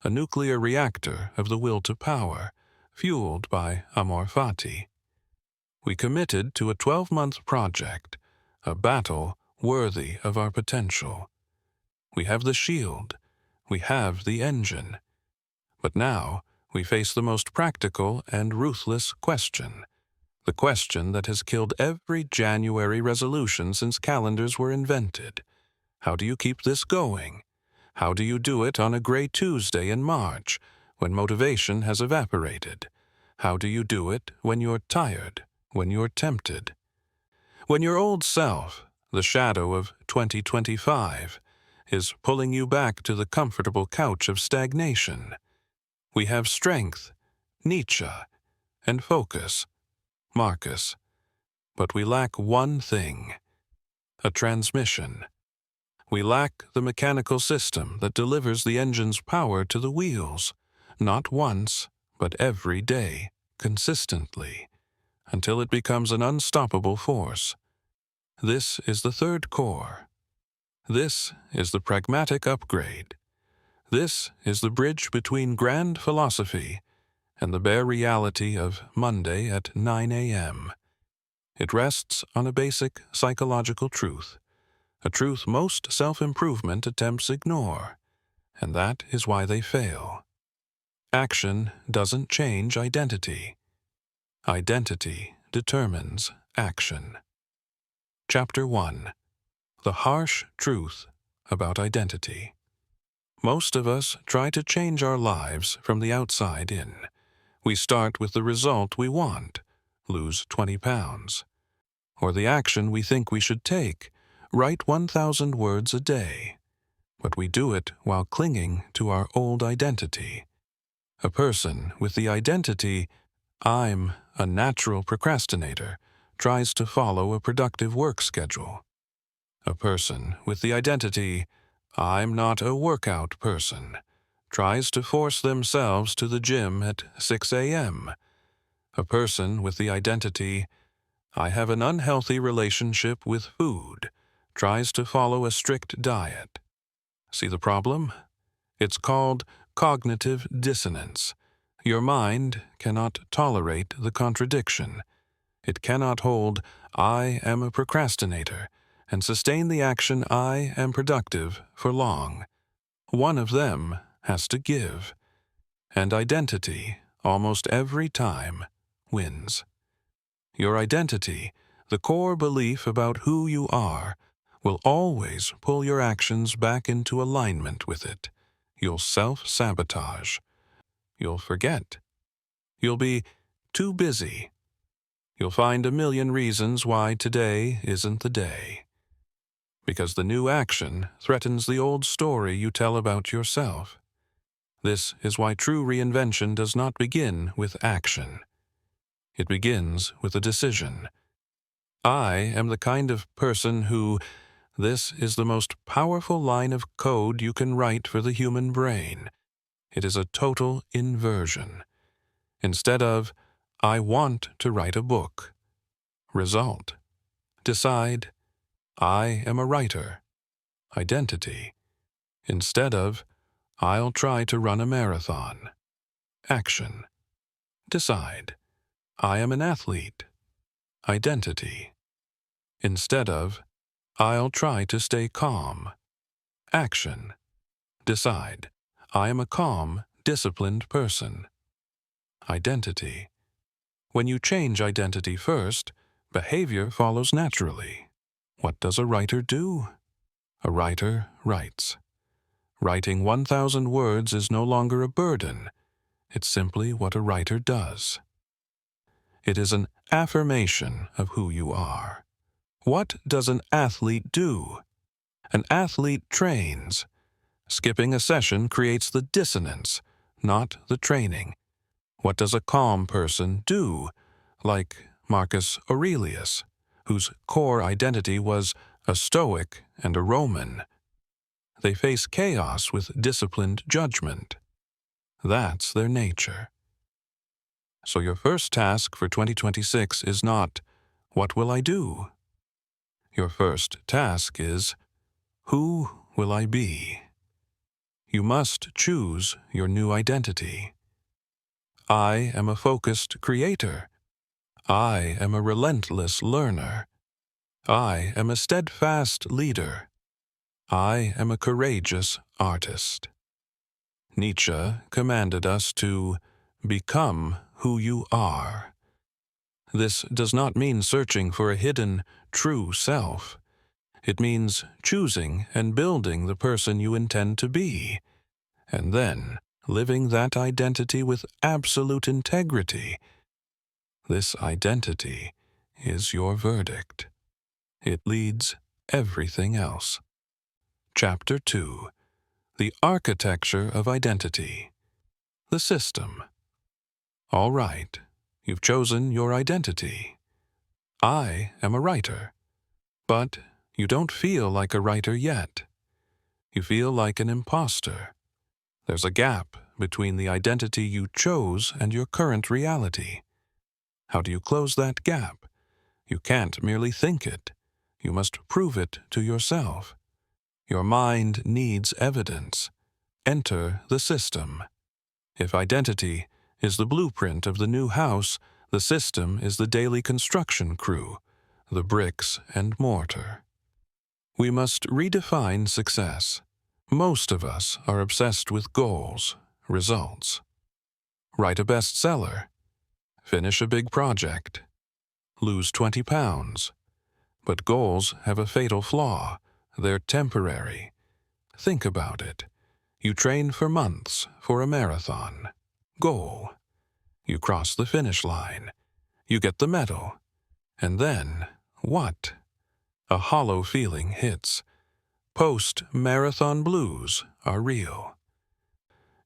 a nuclear reactor of the will to power, fueled by amor fati. We committed to a 12-month project, a battle worthy of our potential. We have the shield, we have the engine. But now we face the most practical and ruthless question, the question that has killed every January resolution since calendars were invented. How do you keep this going? How do you do it on a gray Tuesday in March, when motivation has evaporated? How do you do it when you're tired, when you're tempted? When your old self, the shadow of 2025, is pulling you back to the comfortable couch of stagnation? We have strength, Nietzsche, and focus, Marcus. But we lack one thing, a transmission. We lack the mechanical system that delivers the engine's power to the wheels, not once, but every day, consistently, until it becomes an unstoppable force. This is the third core. This is the pragmatic upgrade. This is the bridge between grand philosophy and the bare reality of Monday at 9 a.m. It rests on a basic psychological truth, a truth most self-improvement attempts ignore, and that is why they fail. Action doesn't change identity. Identity determines action. Chapter 1. The harsh truth about identity. Most of us try to change our lives from the outside in. We start with the result we want, lose 20 pounds, or the action we think we should take, write 1,000 words a day. But we do it while clinging to our old identity. A person with the identity, "I'm a natural procrastinator," tries to follow a productive work schedule. A person with the identity, "I'm not a workout person," tries to force themselves to the gym at 6 a.m. A person with the identity, "I have an unhealthy relationship with food," tries to follow a strict diet. See the problem? It's called cognitive dissonance. Your mind cannot tolerate the contradiction. It cannot hold, "I am a procrastinator," and sustain the action, "I am productive," for long. One of them has to give. And identity, almost every time, wins. Your identity, the core belief about who you are, will always pull your actions back into alignment with it. You'll self-sabotage. You'll forget. You'll be too busy. You'll find a million reasons why today isn't the day. Because the new action threatens the old story you tell about yourself. This is why true reinvention does not begin with action. It begins with a decision. I am the kind of person who... This is the most powerful line of code you can write for the human brain. It is a total inversion. Instead of, "I want to write a book." Result. Decide, "I am a writer." Identity. Instead of, "I'll try to run a marathon." Action. Decide, "I am an athlete." Identity. Instead of, "I'll try to stay calm." Action. Decide, "I am a calm, disciplined person." Identity. When you change identity first, behavior follows naturally. What does a writer do? A writer writes. Writing 1,000 words is no longer a burden. It's simply what a writer does. It is an affirmation of who you are. What does an athlete do? An athlete trains. Skipping a session creates the dissonance, not the training. What does a calm person do? Like Marcus Aurelius, whose core identity was a Stoic and a Roman. They face chaos with disciplined judgment. That's their nature. So your first task for 2026 is not, "What will I do?" Your first task is, "Who will I be?" You must choose your new identity. I am a focused creator. I am a relentless learner. I am a steadfast leader. I am a courageous artist. Nietzsche commanded us to become who you are. This does not mean searching for a hidden, true self. It means choosing and building the person you intend to be, and then living that identity with absolute integrity. This identity is your verdict. It leads everything else. Chapter 2. The Architecture of Identity. The System. All right, you've chosen your identity. I am a writer. But you don't feel like a writer yet. You feel like an imposter. There's a gap between the identity you chose and your current reality. How do you close that gap? You can't merely think it. You must prove it to yourself. Your mind needs evidence. Enter the system. If identity is the blueprint of the new house, the system is the daily construction crew, the bricks and mortar. We must redefine success. Most of us are obsessed with goals, results. Write a bestseller. Finish a big project. Lose 20 pounds. But goals have a fatal flaw. They're temporary. Think about it. You train for months for a marathon. Goal. You cross the finish line. You get the medal. And then, what? A hollow feeling hits. Post-marathon blues are real.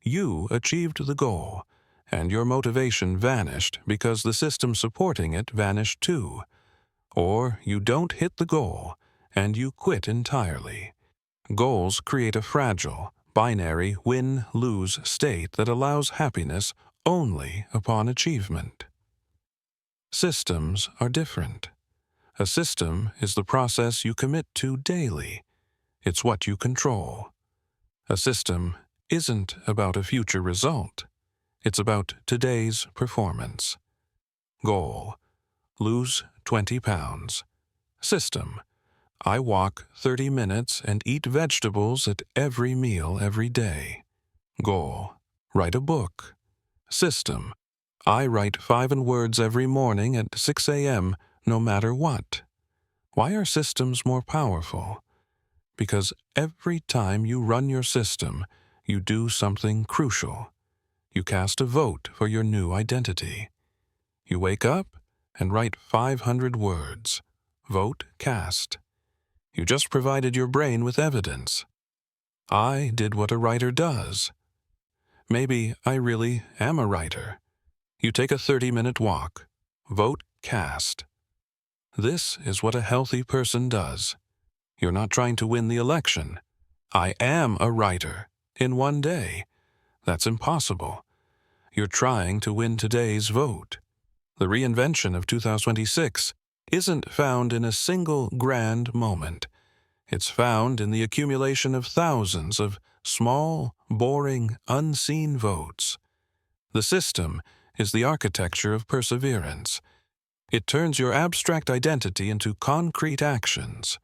You achieved the goal, and your motivation vanished because the system supporting it vanished too. Or you don't hit the goal, and you quit entirely. Goals create a fragile, binary win-lose state that allows happiness only upon achievement. Systems are different. A system is the process you commit to daily. It's what you control. A system isn't about a future result. It's about today's performance. Goal: lose 20 pounds. System: I walk 30 minutes and eat vegetables at every meal every day. Goal: write a book. System: I write 5 words every morning at 6 a.m. no matter what. Why are systems more powerful? Because every time you run your system, you do something crucial. You cast a vote for your new identity. You wake up and write 500 words. Vote cast. You just provided your brain with evidence. I did what a writer does. Maybe I really am a writer. You take a 30-minute walk. Vote cast. This is what a healthy person does. You're not trying to win the election. I am a writer in one day. That's impossible. You're trying to win today's vote. The reinvention of 2026 isn't found in a single grand moment. It's found in the accumulation of thousands of small, boring, unseen votes. The system is the architecture of perseverance. It turns your abstract identity into concrete actions,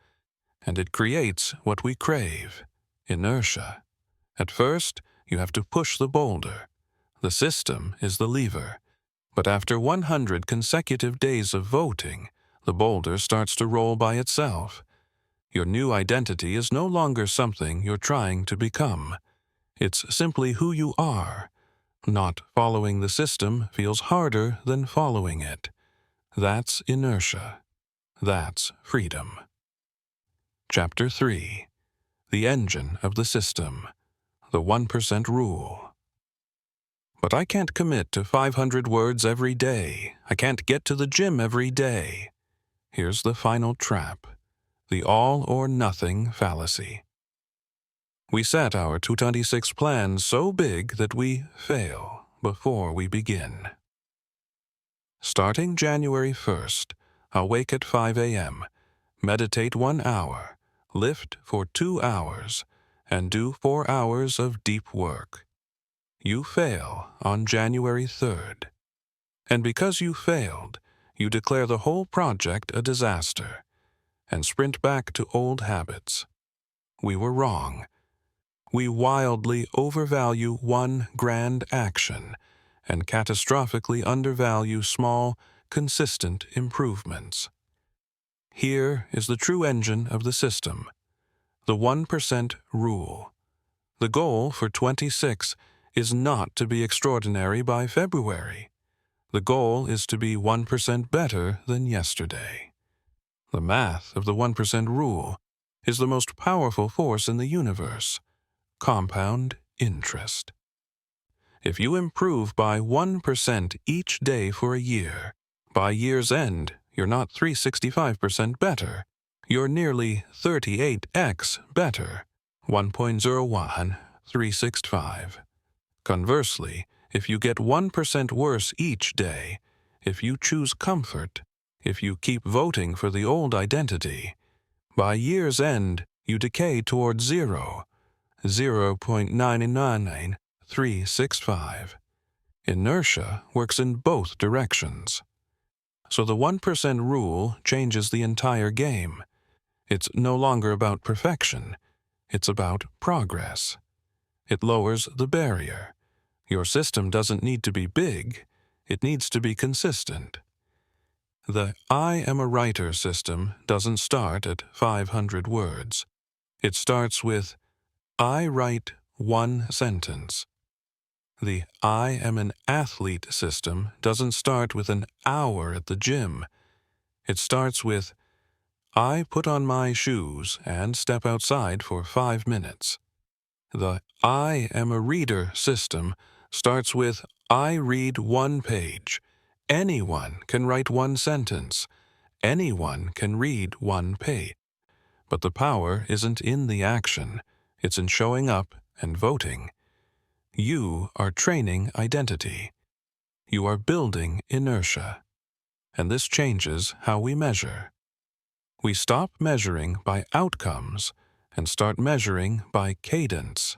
and it creates what we crave: inertia. At first, you have to push the boulder. The system is the lever. But after 100 consecutive days of voting, the boulder starts to roll by itself. Your new identity is no longer something you're trying to become. It's simply who you are. Not following the system feels harder than following it. That's inertia. That's freedom. Chapter 3. The Engine of the System. The 1% Rule. But I can't commit to 500 words every day. I can't get to the gym every day. Here's the final trap: the all-or-nothing fallacy. We set our 226 plans so big that we fail before we begin. Starting January 1st, I'll wake at 5 a.m., meditate 1 hour, lift for 2 hours, and do 4 hours of deep work. You fail on January 3rd. And because you failed, you declare the whole project a disaster and sprint back to old habits. We were wrong. We wildly overvalue one grand action and catastrophically undervalue small, consistent improvements. Here is the true engine of the system: the 1% rule. The goal for 26 is not to be extraordinary by February. The goal is to be 1% better than yesterday. The math of the 1% rule is the most powerful force in the universe: compound interest. If you improve by 1% each day for a year, by year's end, you're not 365% better. You're nearly 38x better, 1.01365. Conversely, if you get 1% worse each day, if you choose comfort, if you keep voting for the old identity, by year's end, you decay toward 0.99365. Inertia works in both directions. So the 1% rule changes the entire game. It's no longer about perfection. It's about progress. It lowers the barrier. Your system doesn't need to be big. It needs to be consistent. The I am a writer system doesn't start at 500 words. It starts with I write one sentence. The I am an athlete system doesn't start with an hour at the gym. It starts with, I put on my shoes and step outside for 5 minutes. The I am a reader system starts with, I read one page. Anyone can write one sentence. Anyone can read one page. But the power isn't in the action. It's in showing up and voting. You are training identity. You are building inertia. And this changes how we measure. We stop measuring by outcomes and start measuring by cadence.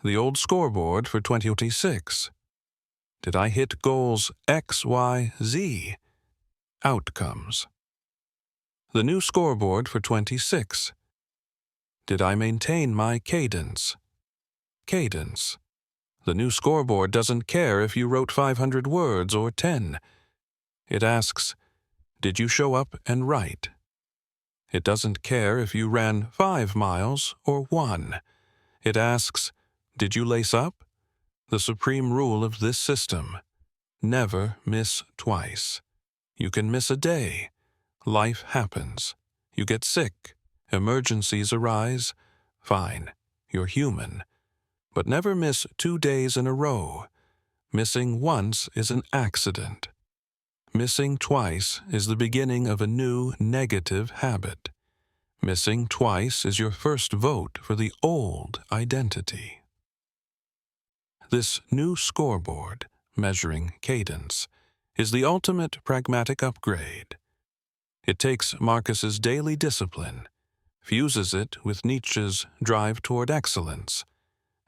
The old scoreboard for 2026. Did I hit goals X, Y, Z? Outcomes. The new scoreboard for 26. Did I maintain my cadence? Cadence. The new scoreboard doesn't care if you wrote 500 words or 10. It asks, did you show up and write? It doesn't care if you ran 5 miles or 1. It asks, did you lace up? The supreme rule of this system. Never miss twice. You can miss a day. Life happens. You get sick. Emergencies arise. Fine, you're human. But never miss 2 days in a row. Missing once is an accident. Missing twice is the beginning of a new negative habit. Missing twice is your first vote for the old identity. This new scoreboard, measuring cadence, is the ultimate pragmatic upgrade. It takes Marcus's daily discipline, fuses it with Nietzsche's drive toward excellence,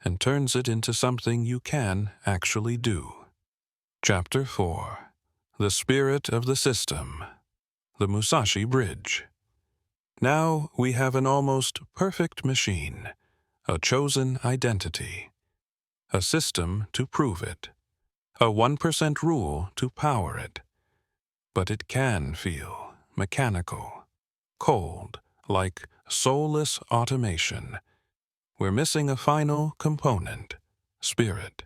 and turns it into something you can actually do. Chapter 4. The Spirit of the System. The Musashi Bridge. Now we have an almost perfect machine, a chosen identity, a system to prove it, a 1% rule to power it. But it can feel mechanical, cold, like soulless automation. We're missing a final component, spirit.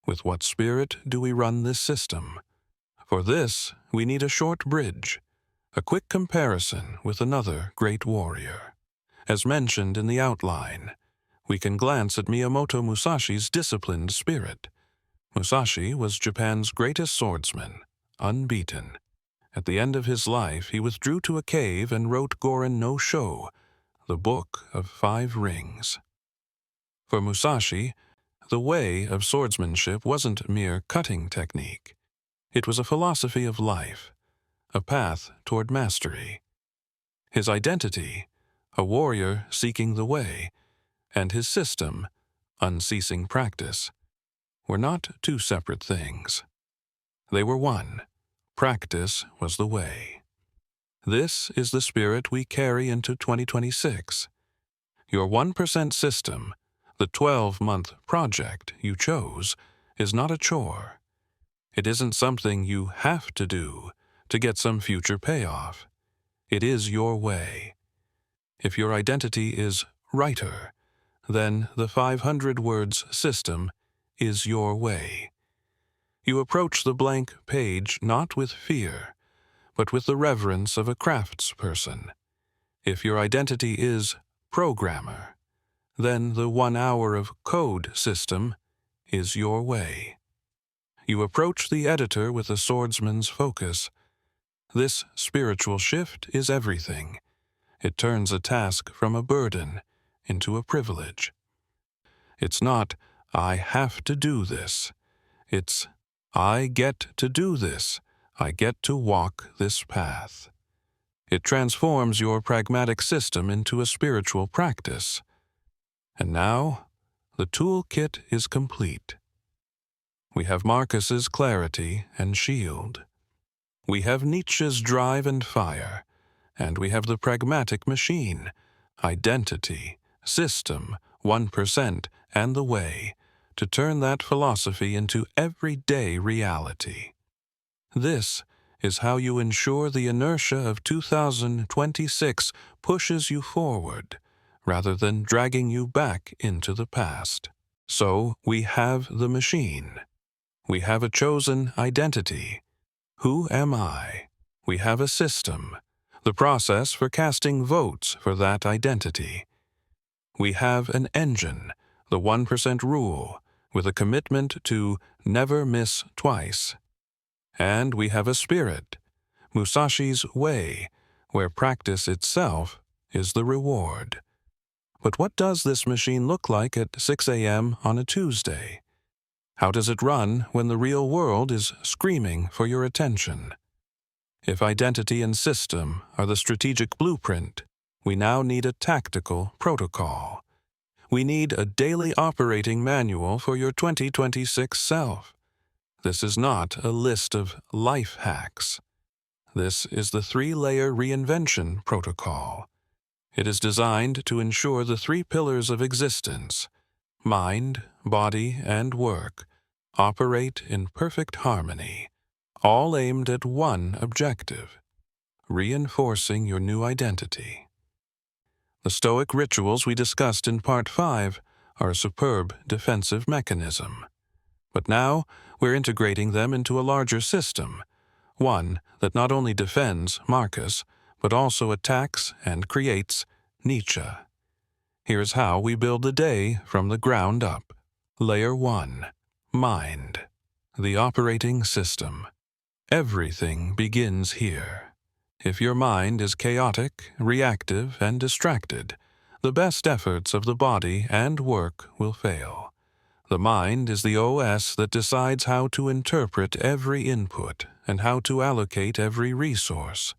With what spirit do we run this system? For this, we need a short bridge, a quick comparison with another great warrior. As mentioned in the outline, we can glance at Miyamoto Musashi's disciplined spirit. Musashi was Japan's greatest swordsman, unbeaten. At the end of his life, he withdrew to a cave and wrote Goren no Sho, the Book of 5 Rings. For Musashi, the way of swordsmanship wasn't mere cutting technique. It was a philosophy of life, a path toward mastery. His identity, a warrior seeking the way, and his system, unceasing practice, were not two separate things. They were one. Practice was the way. This is the spirit we carry into 2026. Your 1% system, the 12-month project you chose, is not a chore. It isn't something you have to do to get some future payoff. It is your way. If your identity is writer, then the 500 words system is your way. You approach the blank page not with fear, but with the reverence of a craftsperson. If your identity is programmer, then the 1 hour of code system is your way. You approach the editor with a swordsman's focus. This spiritual shift is everything. It turns a task from a burden into a privilege. It's not, I have to do this. It's, I get to do this. I get to walk this path. It transforms your pragmatic system into a spiritual practice. And now, the toolkit is complete. We have Marcus's clarity and shield. We have Nietzsche's drive and fire, and we have the pragmatic machine, identity, system, 1%, and the way, to turn that philosophy into everyday reality. This is how you ensure the inertia of 2026 pushes you forward, rather than dragging you back into the past. So we have the machine. We have a chosen identity. Who am I? We have a system, the process for casting votes for that identity. We have an engine, the 1% rule, with a commitment to never miss twice. And we have a spirit, Musashi's way, where practice itself is the reward. But what does this machine look like at 6 a.m. on a Tuesday? How does it run when the real world is screaming for your attention? If identity and system are the strategic blueprint, we now need a tactical protocol. We need a daily operating manual for your 2026 self. This is not a list of life hacks. This is the 3-layer reinvention protocol. It is designed to ensure the 3 pillars of existence, mind, body, and work, operate in perfect harmony, all aimed at one objective: reinforcing your new identity. The Stoic rituals we discussed in Part 5 are a superb defensive mechanism. But now we're integrating them into a larger system, one that not only defends Marcus, but also attacks and creates Nietzsche. Here's how we build the day from the ground up. Layer 1. Mind. The operating system. Everything begins here. If your mind is chaotic, reactive, and distracted, the best efforts of the body and work will fail. The mind is the OS that decides how to interpret every input and how to allocate every resource.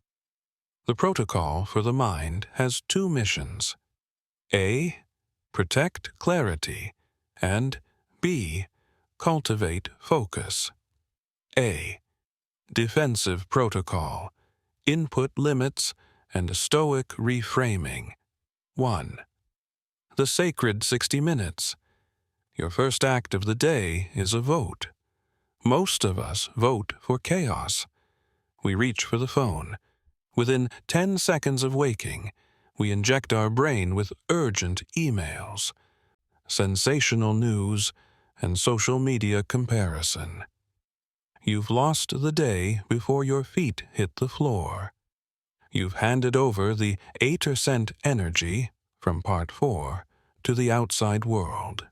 The protocol for the mind has 2 missions. A. Protect clarity, and B. Cultivate focus. A. Defensive protocol, input limits, and Stoic reframing. 1. The sacred 60 minutes. Your first act of the day is a vote. Most of us vote for chaos. We reach for the phone. Within 10 seconds of waking, we inject our brain with urgent emails, sensational news, and social media comparison. You've lost the day before your feet hit the floor. You've handed over the 8% energy from Part 4 to the outside world.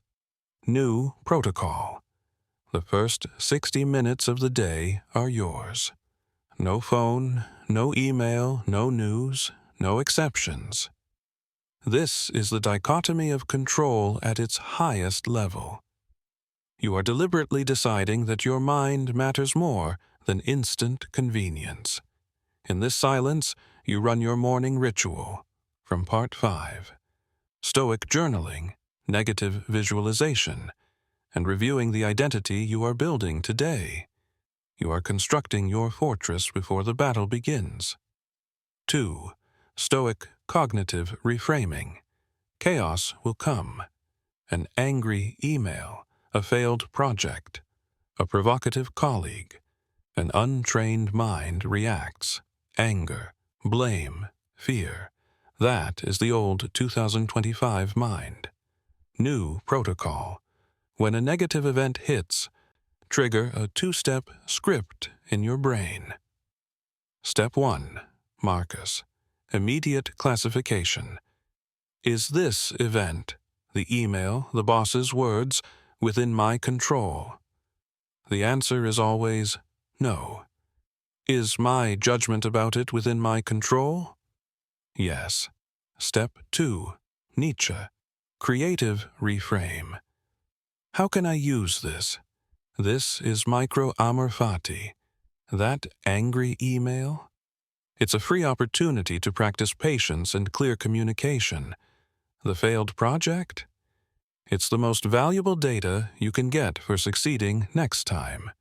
New protocol. The first 60 minutes of the day are yours. No phone, no email, no news, no exceptions. This is the dichotomy of control at its highest level. You are deliberately deciding that your mind matters more than instant convenience. In this silence, you run your morning ritual from Part 5. Stoic journaling, negative visualization, and reviewing the identity you are building today. You are constructing your fortress before the battle begins. 2. Stoic cognitive reframing. Chaos will come. An angry email, a failed project, a provocative colleague. An untrained mind reacts. Anger, blame, fear. That is the old 2025 mind. New protocol. When a negative event hits, trigger a 2-step script in your brain. Step 1. Marcus. Immediate classification. Is this event, the email, the boss's words, within my control? The answer is always no. Is my judgment about it within my control? Yes. Step 2. Nietzsche. Creative reframe. How can I use this? This is micro amor fati. That angry email? It's a free opportunity to practice patience and clear communication. The failed project? It's the most valuable data you can get for succeeding next time.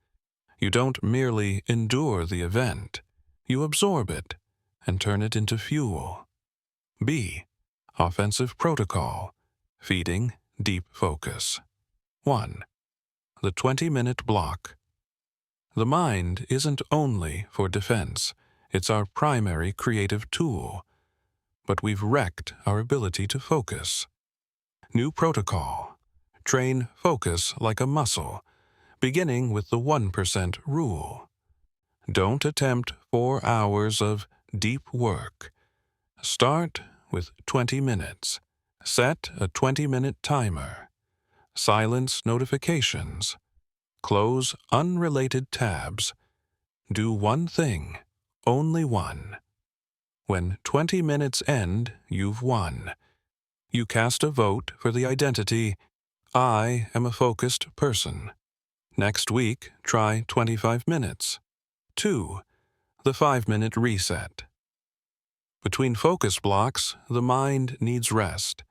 You don't merely endure the event. You absorb it and turn it into fuel. B. Offensive protocol. Feeding deep focus. 1. The 20-minute block. The mind isn't only for defense. It's our primary creative tool. But we've wrecked our ability to focus. New protocol. train focus like a muscle, beginning with the 1% rule. Don't attempt 4 hours of deep work. Start with 20 minutes. Set a 20-minute timer. Silence notifications. Close unrelated tabs. Do one thing, only one. When 20 minutes end, you've won. You cast a vote for the identity, I am a focused person. Next week, try 25 minutes. 2. The 5-minute reset. Between focus blocks, the mind needs rest.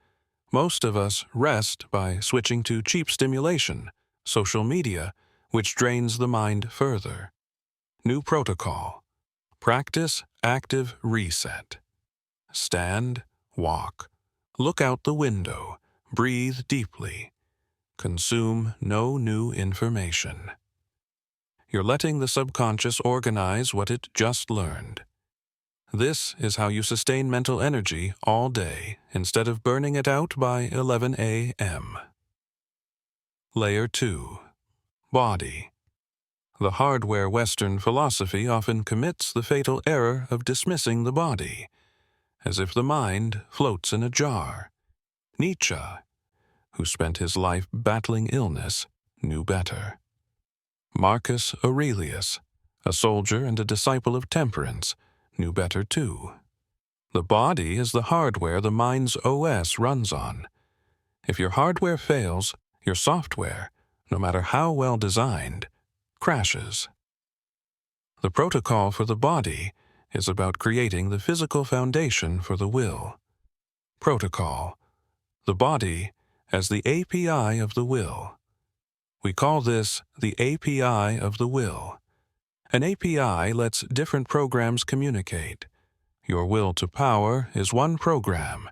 Most of us rest by switching to cheap stimulation, social media, which drains the mind further. New protocol. Practice active reset. Stand, walk, look out the window, breathe deeply. Consume no new information. You're letting the subconscious organize what it just learned. This is how you sustain mental energy all day instead of burning it out by 11 a.m. Layer 2. Body. The hardware Western philosophy often commits the fatal error of dismissing the body, as if the mind floats in a jar. Nietzsche, who spent his life battling illness, knew better. Marcus Aurelius, a soldier and a disciple of temperance, knew better too. The body is the hardware the mind's OS runs on. If your hardware fails, your software, no matter how well designed, crashes. The protocol for the body is about creating the physical foundation for the will. Protocol. The body as the API of the will. We call this the API of the will. An API lets different programs communicate. Your will to power is one program.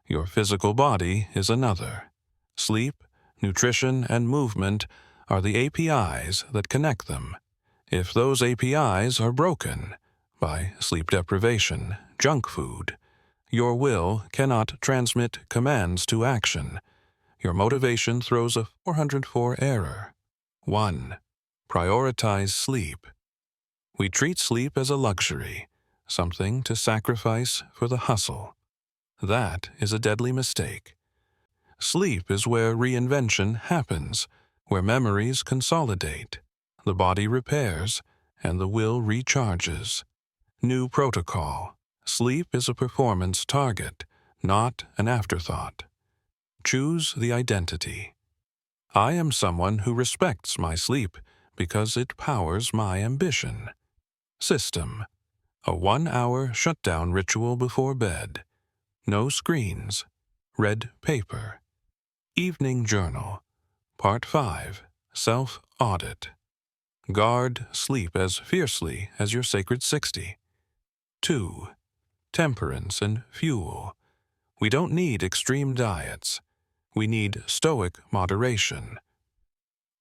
Your physical body is another. Sleep, nutrition, and movement are the APIs that connect them. If those APIs are broken by sleep deprivation, junk food, your will cannot transmit commands to action. Your motivation throws a 404 error. 1. Prioritize sleep. We treat sleep as a luxury, something to sacrifice for the hustle. That is a deadly mistake. Sleep is where reinvention happens, where memories consolidate, the body repairs, and the will recharges. New protocol. Sleep is a performance target, not an afterthought. Choose the identity. I am someone who respects my sleep because it powers my ambition. System. A 1-hour shutdown ritual before bed. No screens. Red paper. Evening journal. Part 5. Self-audit. Guard sleep as fiercely as your sacred 60. 2. Temperance and fuel. We don't need extreme diets. We need stoic moderation.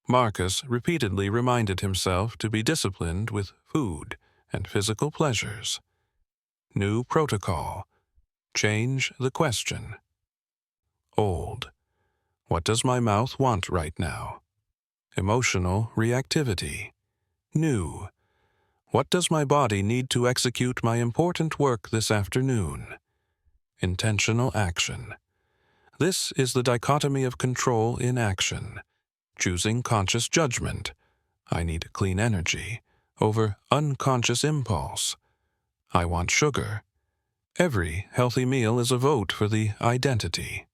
Marcus repeatedly reminded himself to be disciplined with food and physical pleasures. New protocol. Change the question. Old. What does my mouth want right now? Emotional reactivity. New. What does my body need to execute my important work this afternoon? Intentional action. This is the dichotomy of control in action. Choosing conscious judgment, I need clean energy, over unconscious impulse. I want sugar. Every healthy meal is a vote for the identity.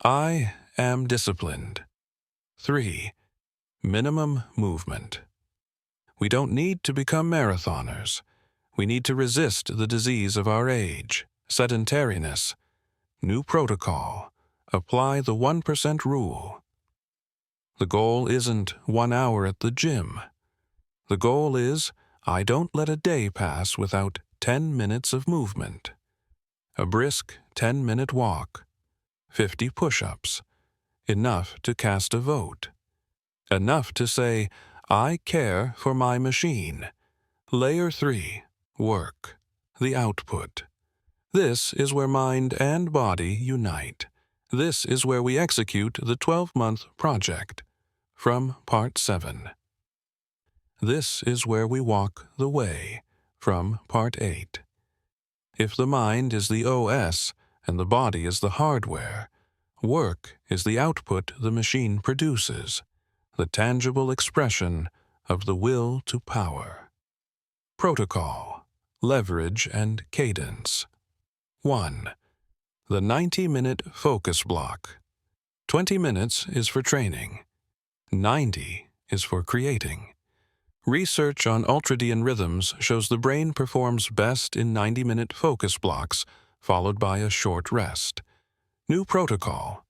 I am disciplined. 3. Minimum movement. We don't need to become marathoners. We need to resist the disease of our age, sedentariness. New protocol. Apply the 1% rule. The goal isn't 1 hour at the gym. The goal is, I don't let a day pass without 10 minutes of movement. A brisk 10-minute walk. 50 push-ups. Enough to cast a vote. Enough to say, I care for my machine. Layer 3. Work. The output. This is where mind and body unite. This is where we execute the 12-month project. From Part 7. This is where we walk the way. From Part 8. If the mind is the OS and the body is the hardware, work is the output the machine produces, the tangible expression of the will to power. Protocol, leverage, and cadence. 1. The 90-minute focus block. 20 minutes is for training. 90 is for creating. Research on ultradian rhythms shows the brain performs best in 90-minute focus blocks, followed by a short rest. New protocol.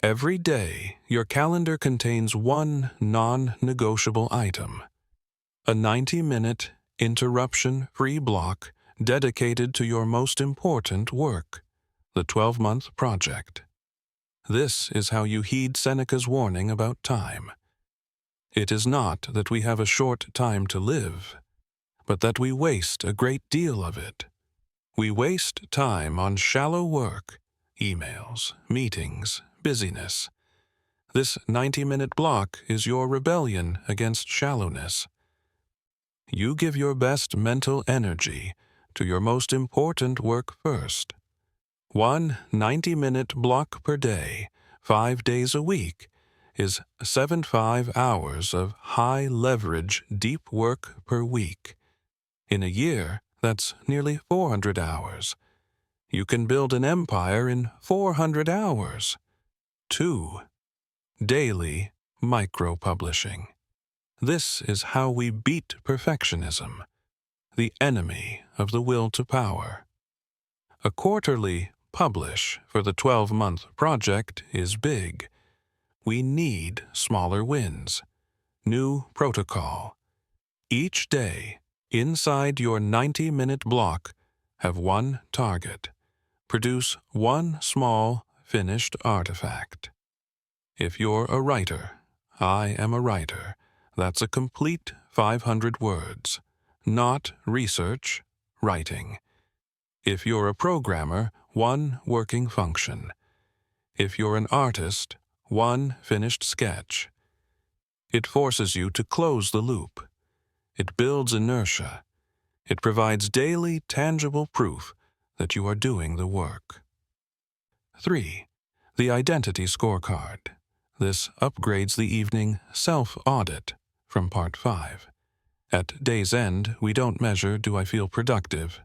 Every day, your calendar contains one non-negotiable item. A 90-minute, interruption-free block dedicated to your most important work, the 12-month project. This is how you heed Seneca's warning about time. It is not that we have a short time to live, but that we waste a great deal of it. We waste time on shallow work, emails, meetings, busyness. This 90-minute block is your rebellion against shallowness. You give your best mental energy to your most important work first. One 90-minute block per day, 5 days a week, is 75 hours of high-leverage, deep work per week. In a year, that's nearly 400 hours. You can build an empire in 400 hours. 2. Daily micro-publishing. This is how we beat perfectionism, the enemy of the will to power. A quarterly publish for the 12-month project is big. We need smaller wins. New protocol. Each day, inside your 90-minute block, have one target. Produce one small, finished artifact. If you're a writer, I am a writer. That's a complete 500 words. Not research, writing. If you're a programmer, one working function. If you're an artist, one finished sketch. It forces you to close the loop. It builds inertia. It provides daily, tangible proof that you are doing the work. 3. The identity scorecard. This upgrades the evening self-audit from Part 5. At day's end, we don't measure, do I feel productive?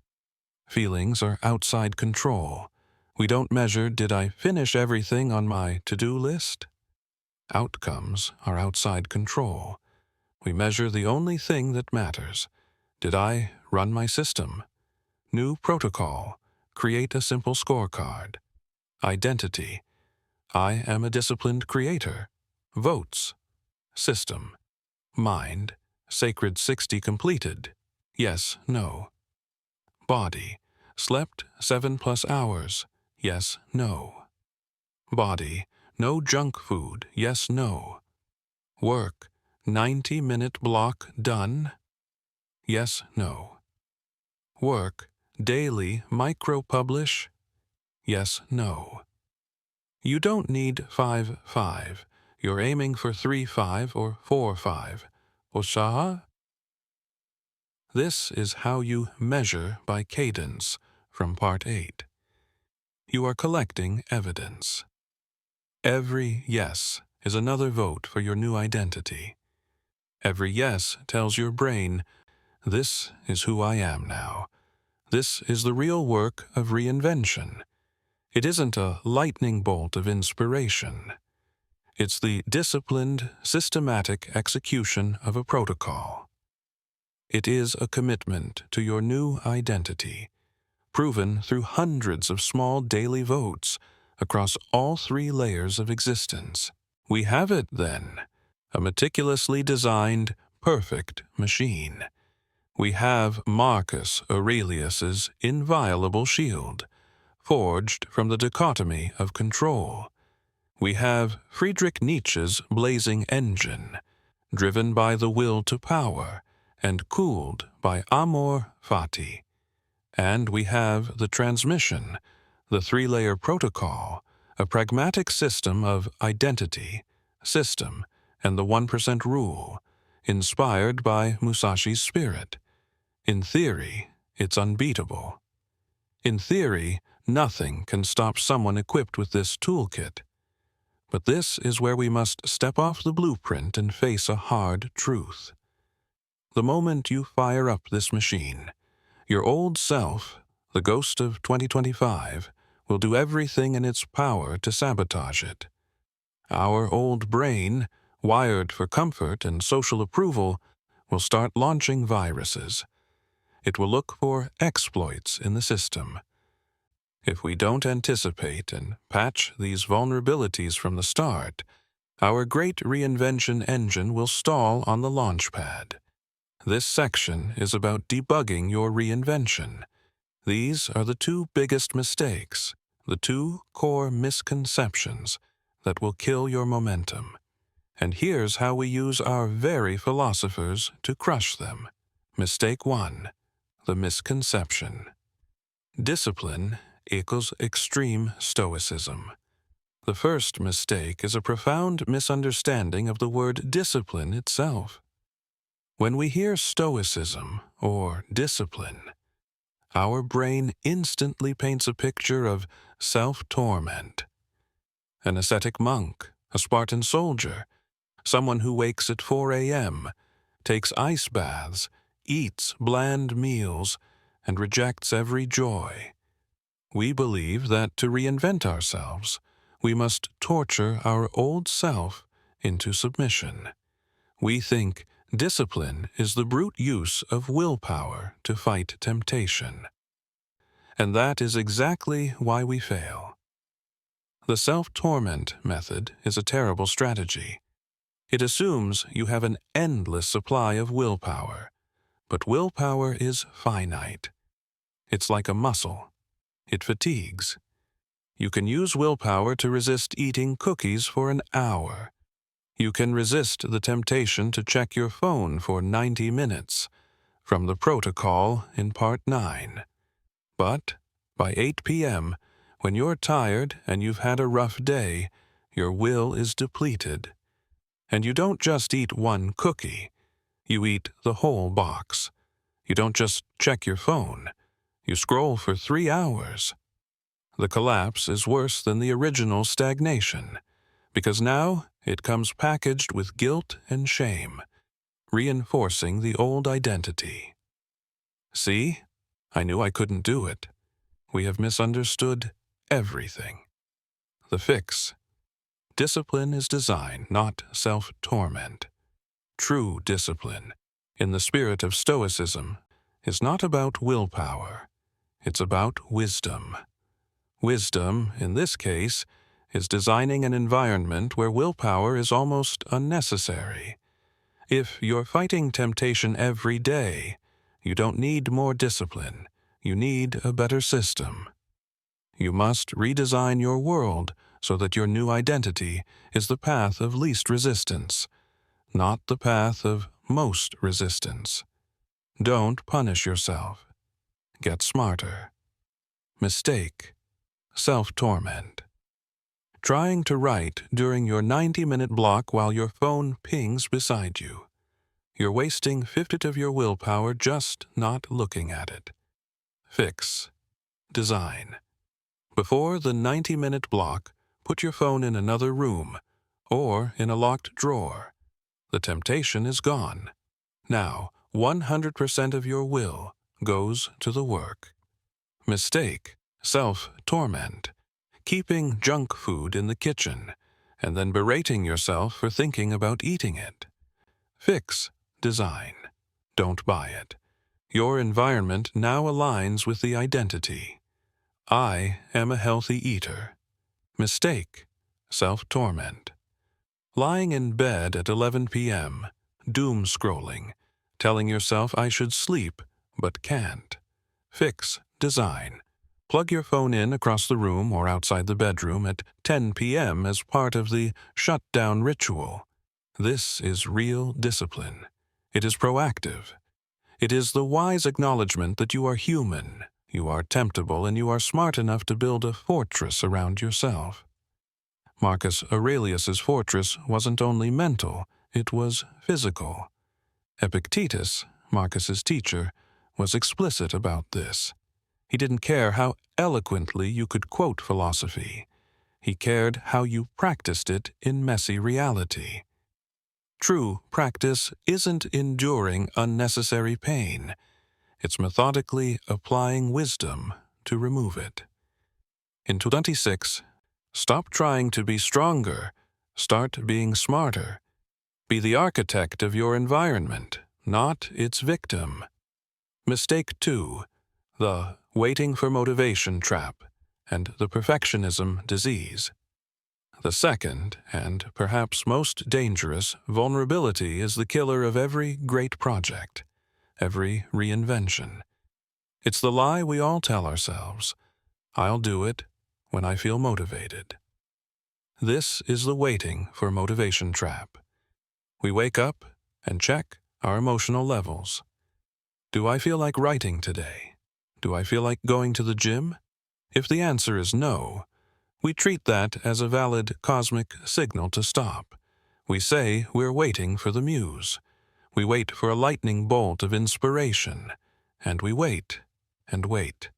Feelings are outside control. We don't measure, did I finish everything on my to-do list? Outcomes are outside control. We measure the only thing that matters. Did I run my system? New protocol. Create a simple scorecard. Identity. I am a disciplined creator. Votes. System. Mind. Sacred 60 completed. Yes, no. Body. Slept 7+ hours. Yes, no. Body. No junk food. Yes, no. Work. 90-minute block done. Yes, no. Work. Daily micro-publish. Yes, no. You don't need 5-5. You're aiming for 3-5 or 4-5. Osha? This is how you measure by cadence from Part 8. You are collecting evidence. Every yes is another vote for your new identity. Every yes tells your brain, this is who I am now. This is the real work of reinvention. It isn't a lightning bolt of inspiration. It's the disciplined, systematic execution of a protocol. It is a commitment to your new identity, proven through hundreds of small daily votes across all 3 layers of existence. We have it, then, a meticulously designed, perfect machine. We have Marcus Aurelius's inviolable shield, forged from the dichotomy of control. We have Friedrich Nietzsche's blazing engine, driven by the will to power and cooled by amor fati. And we have the transmission, the 3-layer protocol, a pragmatic system of identity, system, and the 1% rule, inspired by Musashi's spirit. In theory, it's unbeatable. In theory, nothing can stop someone equipped with this toolkit. But this is where we must step off the blueprint and face a hard truth. The moment you fire up this machine, your old self, the ghost of 2025, will do everything in its power to sabotage it. Our old brain, wired for comfort and social approval, will start launching viruses. It will look for exploits in the system. If we don't anticipate and patch these vulnerabilities from the start, our great reinvention engine will stall on the launch pad. This section is about debugging your reinvention. These are the two biggest mistakes, the two core misconceptions that will kill your momentum. And here's how we use our very philosophers to crush them. Mistake 1. The misconception. Discipline equals extreme stoicism. The first mistake is a profound misunderstanding of the word discipline itself. When we hear stoicism or discipline, our brain instantly paints a picture of self-torment. An ascetic monk, a Spartan soldier, someone who wakes at 4 a.m., takes ice baths, eats bland meals, and rejects every joy. We believe that to reinvent ourselves, we must torture our old self into submission. We think discipline is the brute use of willpower to fight temptation. And that is exactly why we fail. The self-torment method is a terrible strategy. It assumes you have an endless supply of willpower, but willpower is finite. It's like a muscle. It fatigues. You can use willpower to resist eating cookies for an hour. You can resist the temptation to check your phone for 90 minutes, from the protocol in Part 9. But by 8 p.m., when you're tired and you've had a rough day, your will is depleted. And you don't just eat one cookie. You eat the whole box. You don't just check your phone. You scroll for 3 hours. The collapse is worse than the original stagnation, because now it comes packaged with guilt and shame, reinforcing the old identity. See? I knew I couldn't do it. We have misunderstood everything. The fix. Discipline is design, not self-torment. True discipline, in the spirit of Stoicism, is not about willpower. It's about wisdom. Wisdom, in this case, is designing an environment where willpower is almost unnecessary. If you're fighting temptation every day, you don't need more discipline. You need a better system. You must redesign your world so that your new identity is the path of least resistance, not the path of most resistance. Don't punish yourself. Get smarter. Mistake. Self-torment. Trying to write during your 90-minute block while your phone pings beside you. You're wasting 50% of your willpower just not looking at it. Fix. Design. Before the 90-minute block, put your phone in another room or in a locked drawer. The temptation is gone. Now, 100% of your will goes to the work. Mistake. Self-torment. Keeping junk food in the kitchen and then berating yourself for thinking about eating it. Fix. Design. Don't buy it. Your environment now aligns with the identity. I am a healthy eater. Mistake. Self-torment. Lying in bed at 11 p.m., doom scrolling, telling yourself I should sleep but can't. Fix. Design. Plug your phone in across the room or outside the bedroom at 10 p.m. as part of the shutdown ritual. This is real discipline. It is proactive. It is the wise acknowledgement that you are human, you are temptable, and you are smart enough to build a fortress around yourself. Marcus Aurelius's fortress wasn't only mental, it was physical. Epictetus, Marcus's teacher, was explicit about this. He didn't care how eloquently you could quote philosophy. He cared how you practiced it in messy reality. True practice isn't enduring unnecessary pain. It's methodically applying wisdom to remove it. In 26, stop trying to be stronger. Start being smarter. Be the architect of your environment, not its victim. Mistake 2, the waiting for motivation trap and the perfectionism disease. The second, and perhaps most dangerous, vulnerability is the killer of every great project, every reinvention. It's the lie we all tell ourselves. I'll do it when I feel motivated. This is the waiting for motivation trap. We wake up and check our emotional levels. Do I feel like writing today? Do I feel like going to the gym? If the answer is no, we treat that as a valid cosmic signal to stop. We say we're waiting for the muse. We wait for a lightning bolt of inspiration, and we wait and wait.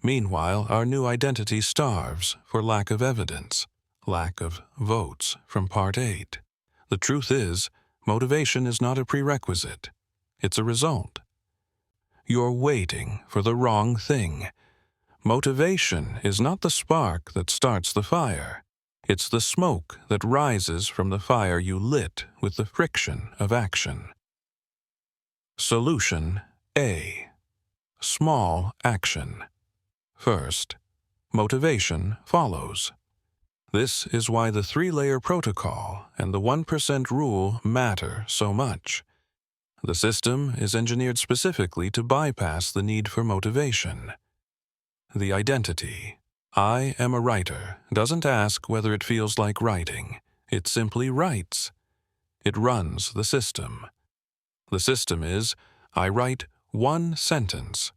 Meanwhile, our new identity starves for lack of evidence, lack of votes from Part 8. The truth is, motivation is not a prerequisite. It's a result. You're waiting for the wrong thing. Motivation is not the spark that starts the fire. It's the smoke that rises from the fire you lit with the friction of action. Solution A. Small action. First, motivation follows. This is why the 3-layer protocol and the 1% rule matter so much. The system is engineered specifically to bypass the need for motivation. The identity, I am a writer, doesn't ask whether it feels like writing. It simply writes. It runs the system. The system is, I write 1 sentence,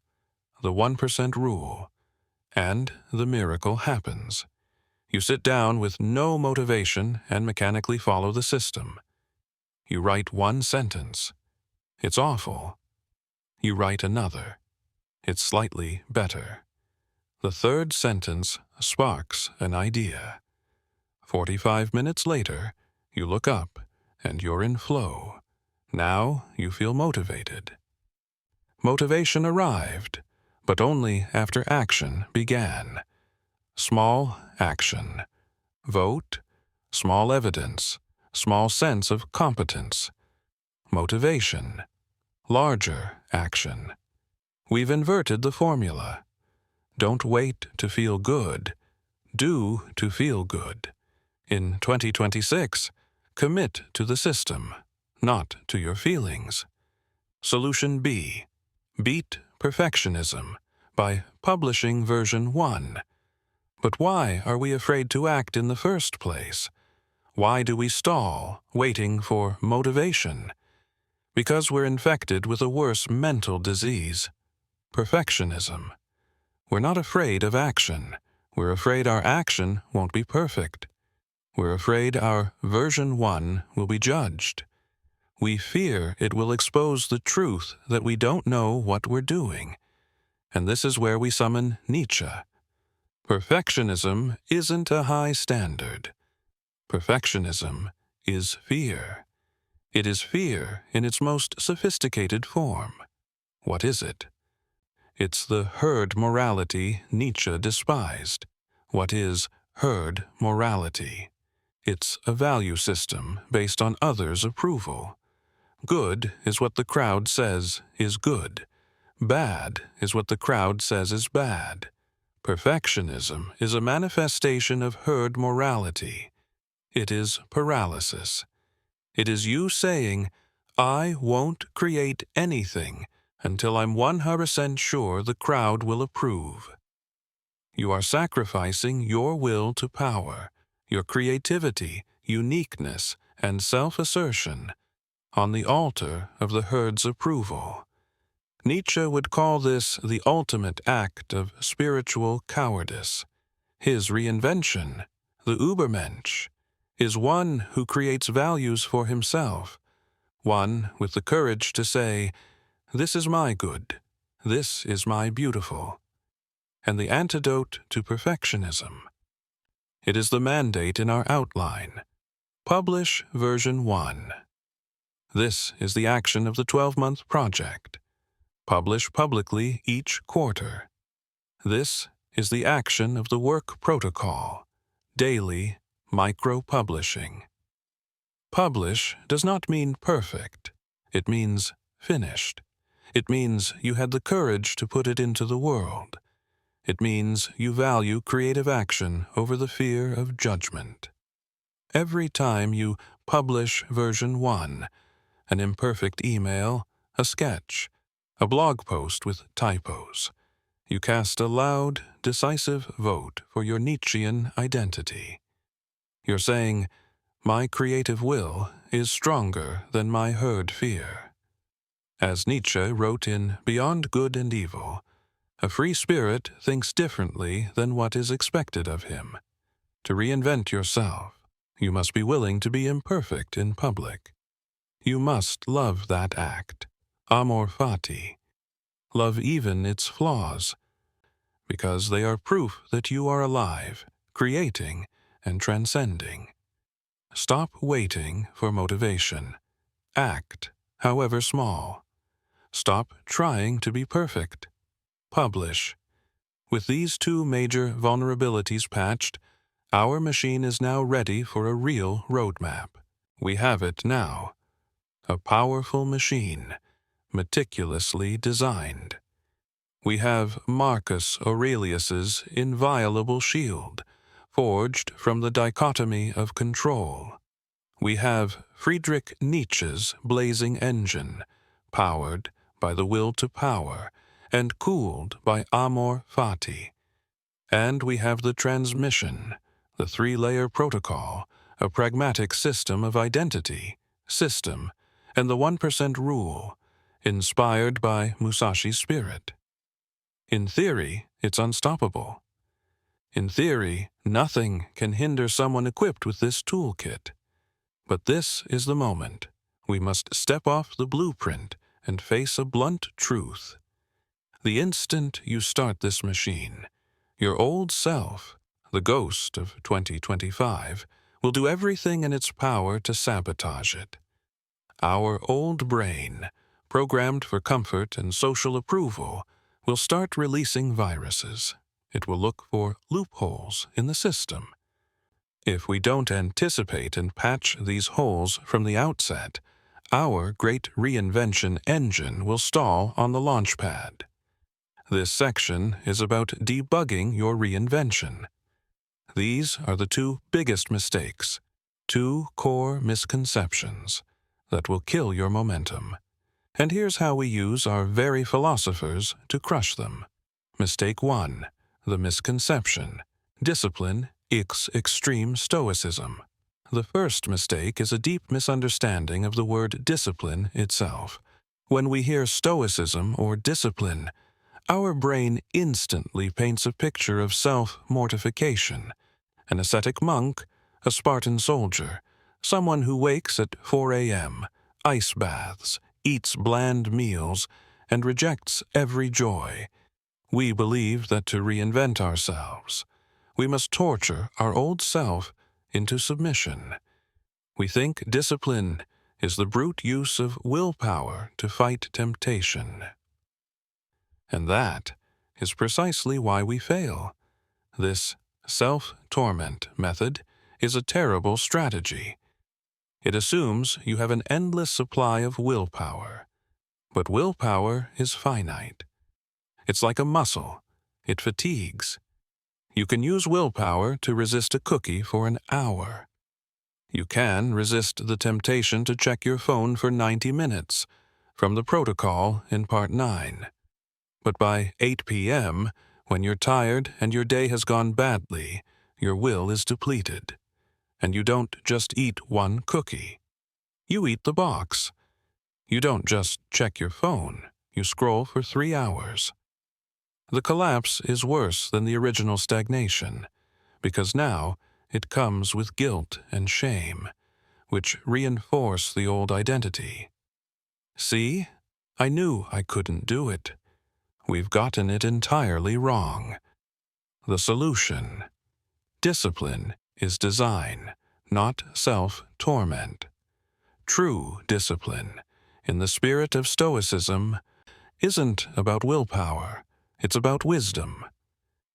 the 1% rule, and the miracle happens. You sit down with no motivation and mechanically follow the system. You write 1 sentence. It's awful. You write another. It's slightly better. The 3rd sentence sparks an idea. 45 minutes later, you look up and you're in flow. Now you feel motivated. Motivation arrived, but only after action began. Small action. Vote, small evidence, small sense of competence. Motivation. Larger action. We've inverted the formula. Don't wait to feel good. Do to feel good. In 2026, commit to the system, not to your feelings. Solution B. Beat perfectionism by publishing version 1. But why are we afraid to act in the first place? Why do we stall, waiting for motivation? Because we're infected with a worse mental disease, perfectionism. We're not afraid of action. We're afraid our action won't be perfect. We're afraid our version 1 will be judged. We fear it will expose the truth that we don't know what we're doing. And this is where we summon Nietzsche. Perfectionism isn't a high standard. Perfectionism is fear. It is fear in its most sophisticated form. What is it? It's the herd morality Nietzsche despised. What is herd morality? It's a value system based on others' approval. Good is what the crowd says is good. Bad is what the crowd says is bad. Perfectionism is a manifestation of herd morality. It is paralysis. It is you saying, I won't create anything until I'm 100% sure the crowd will approve. You are sacrificing your will to power, your creativity, uniqueness, and self-assertion on the altar of the herd's approval. Nietzsche would call this the ultimate act of spiritual cowardice. His reinvention, The Übermensch is one who creates values for himself, one with the courage to say, "This is my good, this is my beautiful," and the antidote to perfectionism. It is the mandate in our outline. Publish version 1. This is the action of the 12-month project. Publish publicly each quarter. This is the action of the work protocol. Daily micro-publishing. Publish does not mean perfect. It means finished. It means you had the courage to put it into the world. It means you value creative action over the fear of judgment. Every time you publish version 1, an imperfect email, a sketch, a blog post with typos, you cast a loud, decisive vote for your Nietzschean identity. You're saying, "My creative will is stronger than my herd fear." As Nietzsche wrote in Beyond Good and Evil, a free spirit thinks differently than what is expected of him. To reinvent yourself, you must be willing to be imperfect in public. You must love that act, amor fati. Love even its flaws, because they are proof that you are alive, creating, and transcending. Stop waiting for motivation. Act, however small. Stop trying to be perfect. Publish. With these two major vulnerabilities patched, our machine is now ready for a real roadmap. We have it now. A powerful machine, meticulously designed. We have Marcus Aurelius's inviolable shield, forged from the dichotomy of control. We have Friedrich Nietzsche's blazing engine, powered by the will to power and cooled by amor fati. And we have the transmission, the 3-layer protocol, a pragmatic system of identity, system, and the 1% rule, inspired by Musashi's spirit. In theory, it's unstoppable. In theory, nothing can hinder someone equipped with this toolkit. But this is the moment. We must step off the blueprint and face a blunt truth. The instant you start this machine, your old self, the ghost of 2025, will do everything in its power to sabotage it. Our old brain, programmed for comfort and social approval, will start releasing viruses. It will look for loopholes in the system. If we don't anticipate and patch these holes from the outset, our great reinvention engine will stall on the launch pad. This section is about debugging your reinvention. These are the two biggest mistakes, two core misconceptions that will kill your momentum. And here's how we use our very philosophers to crush them. Mistake 1, the misconception, discipline x extreme stoicism. The first mistake is a deep misunderstanding of the word discipline itself. When we hear stoicism or discipline, our brain instantly paints a picture of self-mortification. An ascetic monk, a Spartan soldier, someone who wakes at 4 a.m., ice baths, eats bland meals, and rejects every joy. We believe that to reinvent ourselves, we must torture our old self into submission. We think discipline is the brute use of willpower to fight temptation. And that is precisely why we fail. This self-torment method is a terrible strategy. It assumes you have an endless supply of willpower. But willpower is finite. It's like a muscle. It fatigues. You can use willpower to resist a cookie for an hour. You can resist the temptation to check your phone for 90 minutes, from the protocol in Part 9. But by 8 p.m., when you're tired and your day has gone badly, your will is depleted. And you don't just eat one cookie. You eat the box. You don't just check your phone. You scroll for 3 hours. The collapse is worse than the original stagnation, because now it comes with guilt and shame, which reinforce the old identity. See, I knew I couldn't do it. We've gotten it entirely wrong. The solution: discipline is design, not self-torment. True discipline, in the spirit of Stoicism, isn't about willpower, it's about wisdom.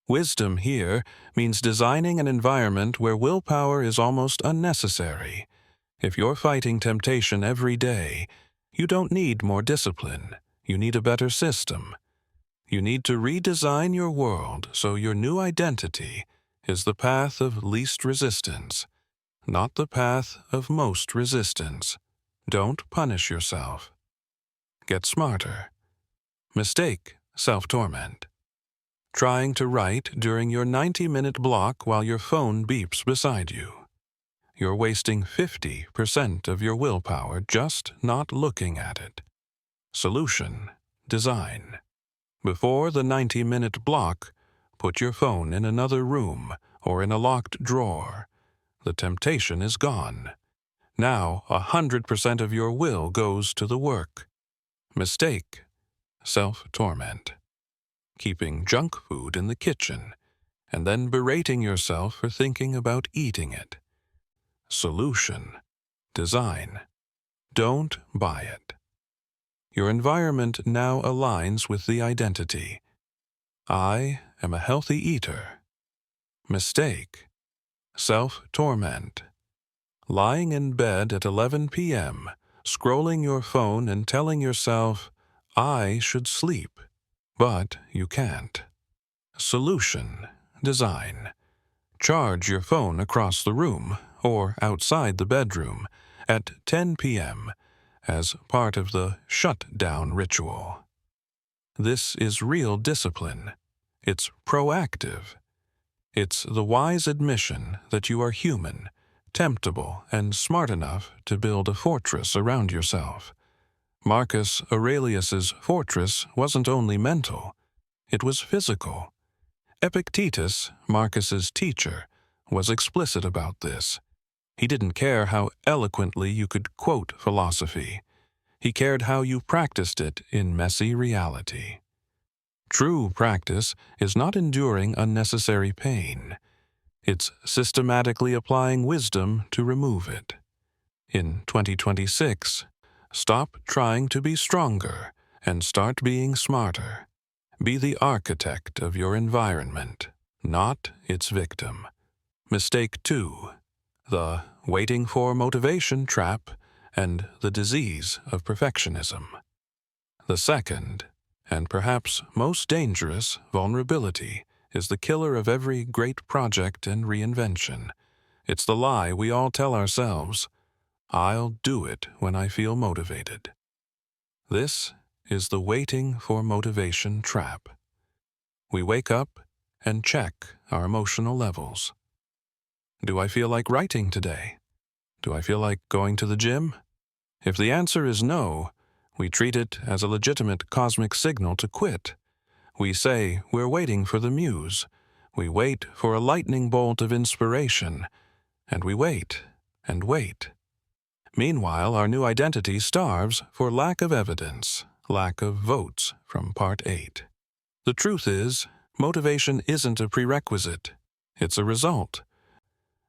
Wisdom here means designing an environment where willpower is almost unnecessary. If you're fighting temptation every day, you don't need more discipline. You need a better system. You need to redesign your world so your new identity is the path of least resistance, not the path of most resistance. Don't punish yourself. Get smarter. Mistake self-torment. Trying to write during your 90-minute block while your phone beeps beside you. You're wasting 50% of your willpower just not looking at it. Solution: design. Before the 90-minute block, put your phone in another room or in a locked drawer. The temptation is gone. Now 100% of your will goes to the work. Mistake self-torment. Keeping junk food in the kitchen and then berating yourself for thinking about eating it. Solution: design. Don't buy it. Your environment now aligns with the identity. I am a healthy eater. Mistake self-torment. Lying in bed at 11 p.m., scrolling your phone and telling yourself, I should sleep, but you can't. Solution: design. Charge your phone across the room or outside the bedroom at 10 p.m. as part of the shutdown ritual. This is real discipline. It's proactive. It's the wise admission that you are human, temptable, and smart enough to build a fortress around yourself. Marcus Aurelius's fortress wasn't only mental, it was physical. Epictetus, Marcus's teacher, was explicit about this. He didn't care how eloquently you could quote philosophy. He cared how you practiced it in messy reality. True practice is not enduring unnecessary pain. It's systematically applying wisdom to remove it. In 2026, stop trying to be stronger and start being smarter. Be the architect of your environment, not its victim. Mistake 2: the waiting for motivation trap and the disease of perfectionism. The second, and perhaps most dangerous, vulnerability is the killer of every great project and reinvention. It's the lie we all tell ourselves: I'll do it when I feel motivated. This is the waiting for motivation trap. We wake up and check our emotional levels. Do I feel like writing today? Do I feel like going to the gym? If the answer is no, we treat it as a legitimate cosmic signal to quit. We say we're waiting for the muse. We wait for a lightning bolt of inspiration. And we wait and wait. Meanwhile, our new identity starves for lack of evidence, lack of votes from Part 8. The truth is, motivation isn't a prerequisite. It's a result.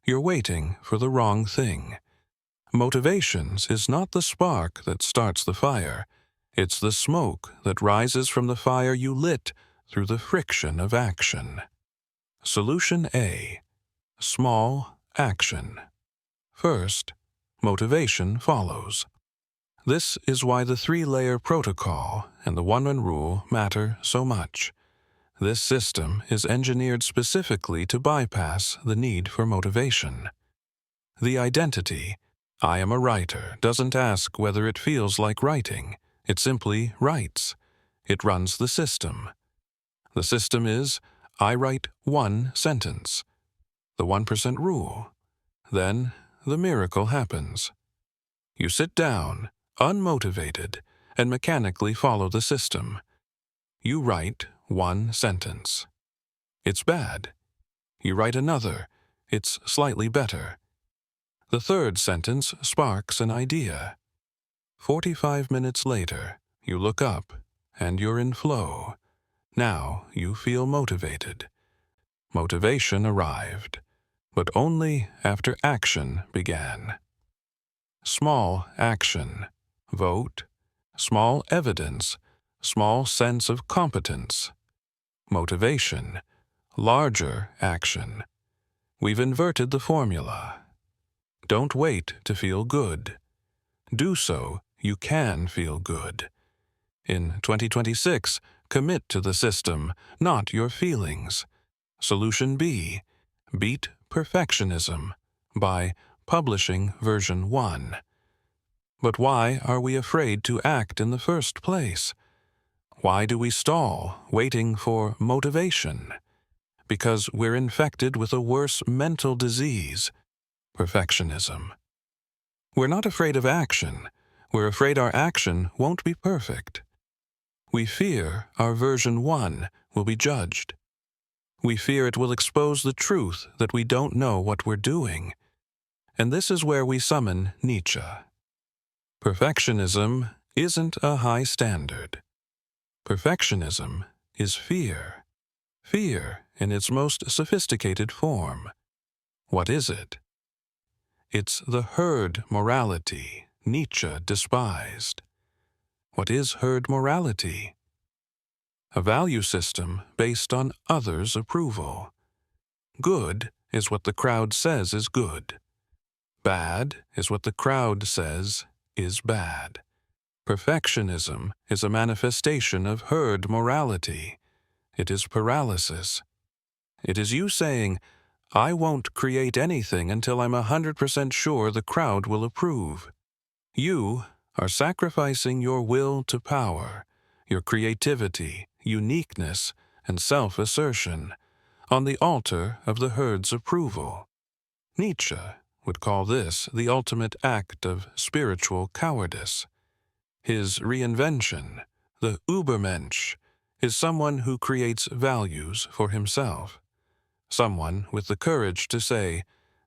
You're waiting for the wrong thing. Motivations is not the spark that starts the fire. It's the smoke that rises from the fire you lit through the friction of action. Solution A: small action. First, motivation follows. This is why the 3-layer protocol and the 1-1 rule matter so much. This system is engineered specifically to bypass the need for motivation. The identity, I am a writer, doesn't ask whether it feels like writing. It simply writes. It runs the system. The system is, I write 1 sentence. The 1% rule. Then the miracle happens. You sit down, unmotivated, and mechanically follow the system. You write 1 sentence. It's bad. You write another. it's slightly better. The third sentence sparks an idea. 45 minutes later, you look up, and you're in flow. Now you feel motivated. Motivation arrived, but only after action began. Small action, vote, small evidence, small sense of competence. Motivation, larger action. We've inverted the formula. Don't wait to feel good. Do so you can feel good. In 2026, commit to the system, not your feelings. Solution B, beat perfectionism by publishing version 1. But why are we afraid to act in the first place? Why do we stall, waiting for motivation? Because we're infected with a worse mental disease, perfectionism. We're not afraid of action. We're afraid our action won't be perfect. We fear our version 1 will be judged. We fear it will expose the truth that we don't know what we're doing. And this is where we summon Nietzsche. Perfectionism isn't a high standard. Perfectionism is fear. Fear in its most sophisticated form. What is it? It's the herd morality Nietzsche despised. What is herd morality? A value system based on others' approval. Good is what the crowd says is good. Bad is what the crowd says is bad. Perfectionism is a manifestation of herd morality. It is paralysis. It is you saying, I won't create anything until I'm 100% sure the crowd will approve. You are sacrificing your will to power, your creativity, uniqueness, and self-assertion on the altar of the herd's approval. Nietzsche would call this the ultimate act of spiritual cowardice. His reinvention, the Übermensch, is someone who creates values for himself. Someone with the courage to say,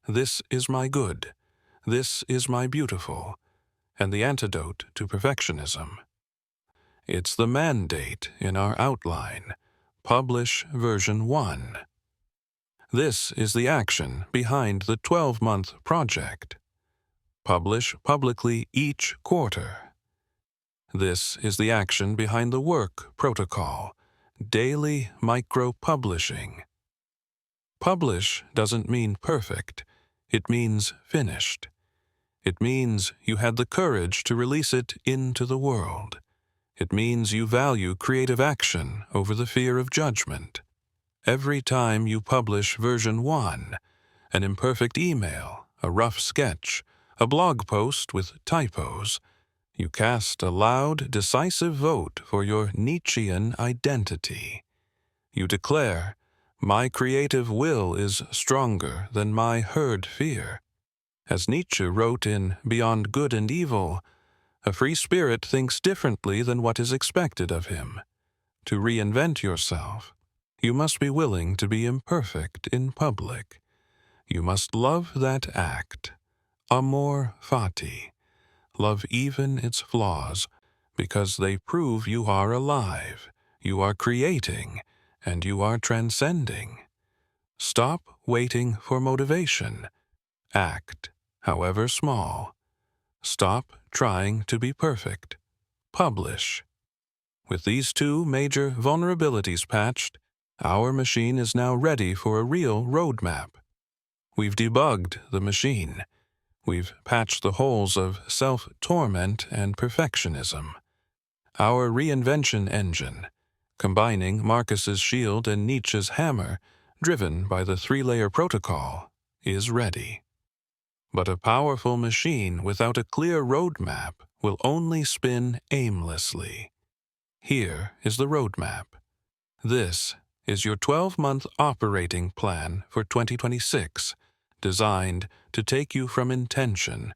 this is my good, this is my beautiful, and the antidote to perfectionism. It's the mandate in our outline. Publish version 1. This is the action behind the 12-month project. Publish publicly each quarter. This is the action behind the work protocol, daily micro-publishing. Publish doesn't mean perfect. It means finished. It means you had the courage to release it into the world. It means you value creative action over the fear of judgment. Every time you publish version 1, an imperfect email, a rough sketch, a blog post with typos, you cast a loud, decisive vote for your Nietzschean identity. You declare, my creative will is stronger than my herd fear. As Nietzsche wrote in Beyond Good and Evil, a free spirit thinks differently than what is expected of him. To reinvent yourself, you must be willing to be imperfect in public. You must love that act, amor fati. Love even its flaws, because they prove you are alive, you are creating, and you are transcending. Stop waiting for motivation. Act, however small. Stop trying to be perfect. Publish. With these two major vulnerabilities patched, our machine is now ready for a real roadmap. We've debugged the machine. We've patched the holes of self-torment and perfectionism. Our reinvention engine, combining Marcus's shield and Nietzsche's hammer, driven by the 3-layer protocol, is ready. But a powerful machine without a clear roadmap will only spin aimlessly. Here is the roadmap. This is your 12-month operating plan for 2026, designed to take you from intention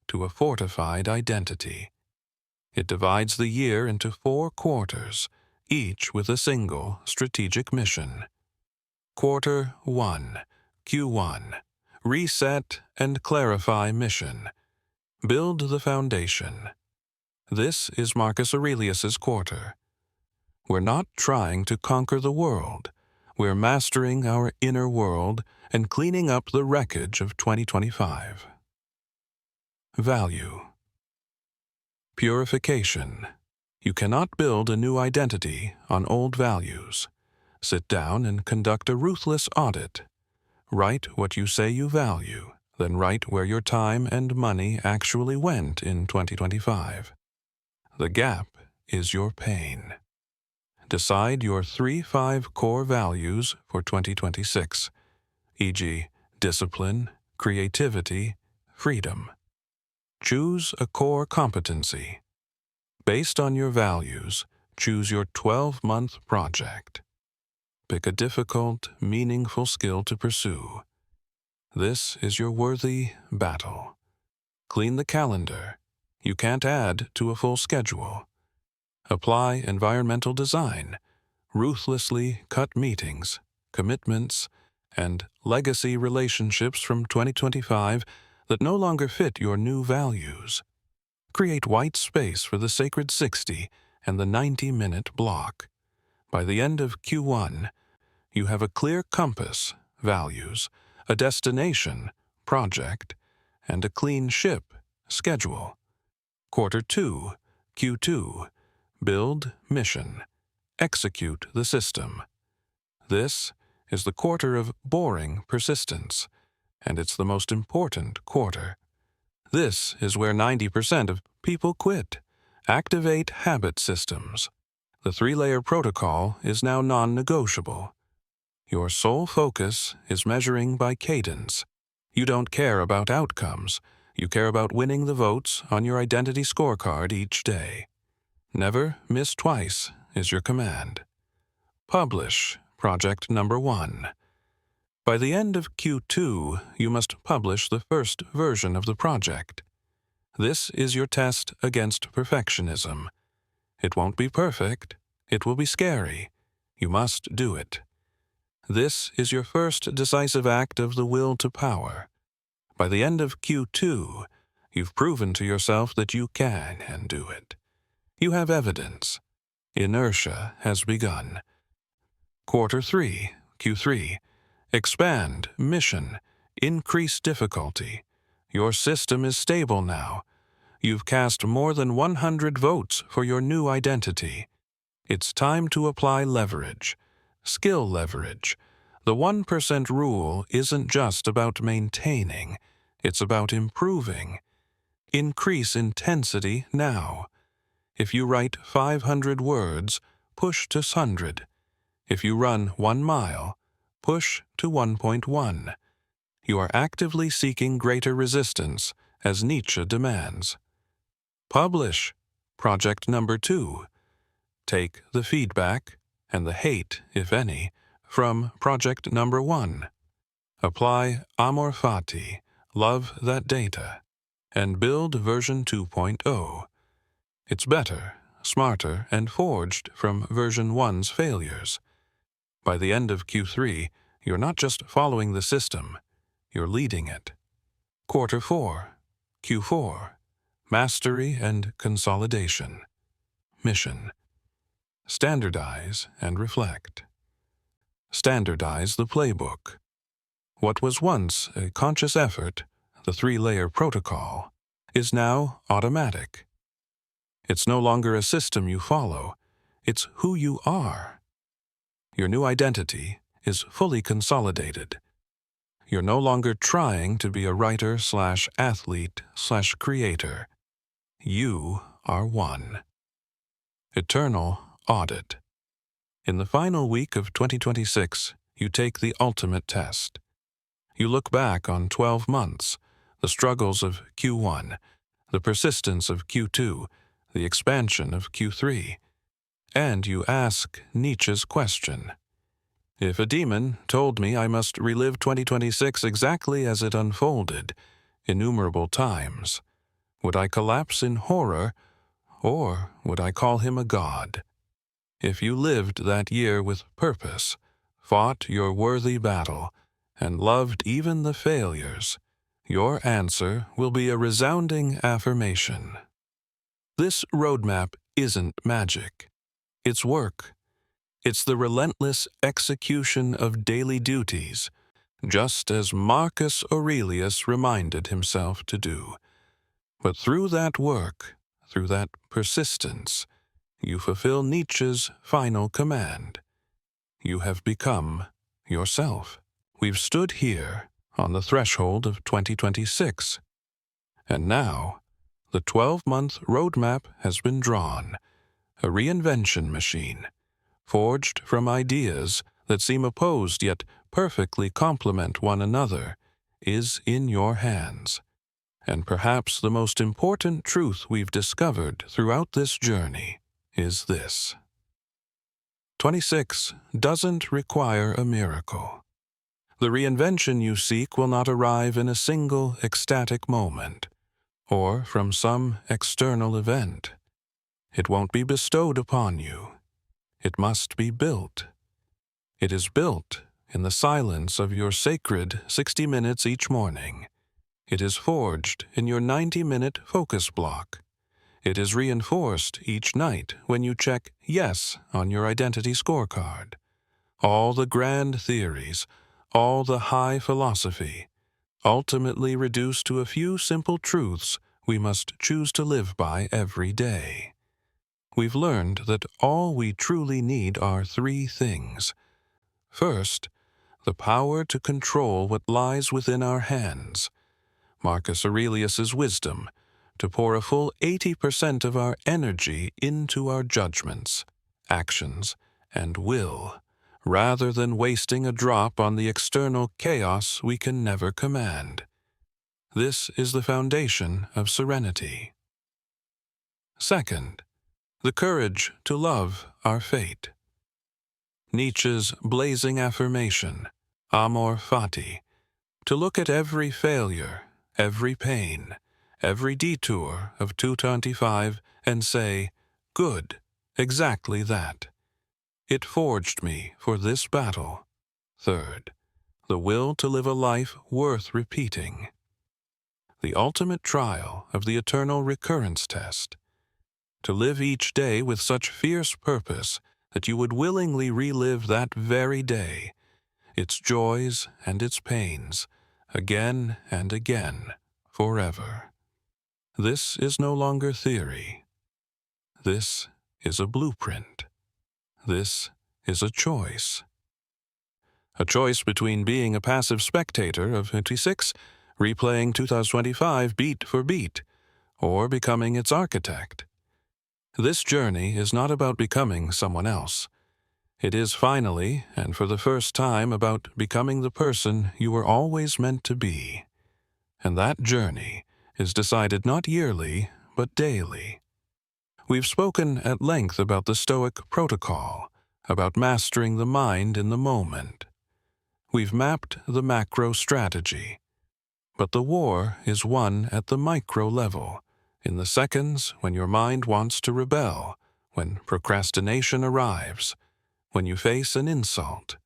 to a fortified identity. It divides the year into 4 quarters, each with a single strategic mission. Quarter 1, Q1. Reset and clarify mission. Build the foundation. This is Marcus Aurelius's quarter. We're not trying to conquer the world. We're mastering our inner world and cleaning up the wreckage of 2025. Value. Purification. You cannot build a new identity on old values. Sit down and conduct a ruthless audit. Write what you say you value, then write where your time and money actually went in 2025. The gap is your pain. Decide your 3-5 core values for 2026, e.g., discipline, creativity, freedom. Choose a core competency. Based on your values, choose your 12-month project. Pick a difficult, meaningful skill to pursue. This is your worthy battle. Clean the calendar. You can't add to a full schedule. Apply environmental design. Ruthlessly cut meetings, commitments, and legacy relationships from 2025 that no longer fit your new values. Create white space for the sacred 60 and the 90-minute block. By the end of Q1, you have a clear compass, values, a destination, project, and a clean ship, schedule. Quarter 2, Q2, build mission, execute the system. This is the quarter of boring persistence, and it's the most important quarter. This is where 90% of people quit. Activate habit systems. The 3-layer protocol is now non-negotiable. Your sole focus is measuring by cadence. You don't care about outcomes. You care about winning the votes on your identity scorecard each day. Never miss twice is your command. Publish project number 1. By the end of Q2, you must publish the first version of the project. This is your test against perfectionism. It won't be perfect. It will be scary. You must do it. This is your first decisive act of the will to power. By the end of Q2, you've proven to yourself that you can and do it. You have evidence. Inertia has begun. Quarter 3, Q3. Expand mission. Increase difficulty. Your system is stable now. You've cast more than 100 votes for your new identity. It's time to apply leverage. Skill leverage. The 1% rule isn't just about maintaining, it's about improving. Increase intensity now. If you write 500 words, push to 100. If you run 1 mile, push to 1.1. You are actively seeking greater resistance, as Nietzsche demands. Publish project number 2. Take the feedback, and the hate, if any, from project number 1. Apply amor fati, love that data, and build version 2.0. It's better, smarter, and forged from version 1's failures. By the end of Q3, you're not just following the system, you're leading it. Quarter 4, Q4, mastery and consolidation. Mission. Standardize and reflect. Standardize the playbook. What was once a conscious effort, the 3-layer protocol, is now automatic. It's no longer a system you follow, it's who you are. Your new identity is fully consolidated. You're no longer trying to be a writer/athlete/creator. You are one. Eternal audit. In the final week of 2026, you take the ultimate test. You look back on 12 months, the struggles of Q1, the persistence of Q2, the expansion of Q3, and you ask Nietzsche's question. If a demon told me I must relive 2026 exactly as it unfolded, innumerable times, would I collapse in horror, or would I call him a god? If you lived that year with purpose, fought your worthy battle, and loved even the failures, your answer will be a resounding affirmation. This roadmap isn't magic. It's work. It's the relentless execution of daily duties, just as Marcus Aurelius reminded himself to do. But through that work, through that persistence, you fulfill Nietzsche's final command. You have become yourself. We've stood here on the threshold of 2026, and now the 12-month roadmap has been drawn, a reinvention machine, forged from ideas that seem opposed yet perfectly complement one another, is in your hands. And perhaps the most important truth we've discovered throughout this journey is this: 26 doesn't require a miracle. The reinvention you seek will not arrive in a single ecstatic moment, or from some external event. It won't be bestowed upon you. It must be built. It is built in the silence of your sacred 60 minutes each morning. It is forged in your 90-minute focus block. It is reinforced each night when you check yes on your identity scorecard. All the grand theories, all the high philosophy, ultimately reduce to a few simple truths we must choose to live by every day. We've learned that all we truly need are 3 things. First, the power to control what lies within our hands. Marcus Aurelius's wisdom, to pour a full 80% of our energy into our judgments, actions, and will, rather than wasting a drop on the external chaos we can never command. This is the foundation of serenity. Second, the courage to love our fate. Nietzsche's blazing affirmation, amor fati, to look at every failure, every pain, every detour of 225 and say, good, exactly that. It forged me for this battle. Third, the will to live a life worth repeating. The ultimate trial of the eternal recurrence test. To live each day with such fierce purpose that you would willingly relive that very day, its joys and its pains, again and again, forever. This is no longer theory. This is a blueprint. This is a choice. A choice between being a passive spectator of 26, replaying 2025 beat for beat, or becoming its architect. This journey is not about becoming someone else. It is finally, and for the first time, about becoming the person you were always meant to be. And that journey is decided not yearly, but daily. We've spoken at length about the Stoic protocol, about mastering the mind in the moment. We've mapped the macro strategy. But the war is won at the micro level, in the seconds when your mind wants to rebel, when procrastination arrives, when you face an insult.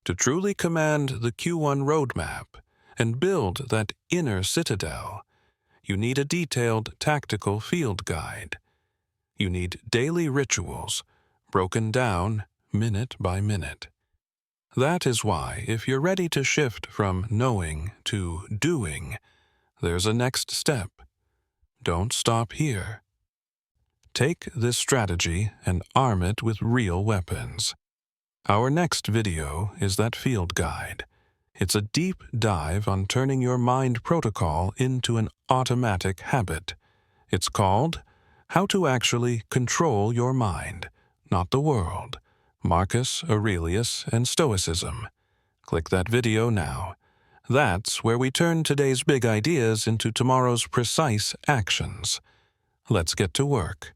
To truly command the Q1 roadmap and build that inner citadel, you need a detailed tactical field guide. You need daily rituals, broken down minute by minute. That is why, if you're ready to shift from knowing to doing, there's a next step. Don't stop here. Take this strategy and arm it with real weapons. Our next video is that field guide. It's a deep dive on turning your mind protocol into an automatic habit. It's called How to Actually Control Your Mind, Not the World, Marcus Aurelius and Stoicism. Click that video now. That's where we turn today's big ideas into tomorrow's precise actions. Let's get to work.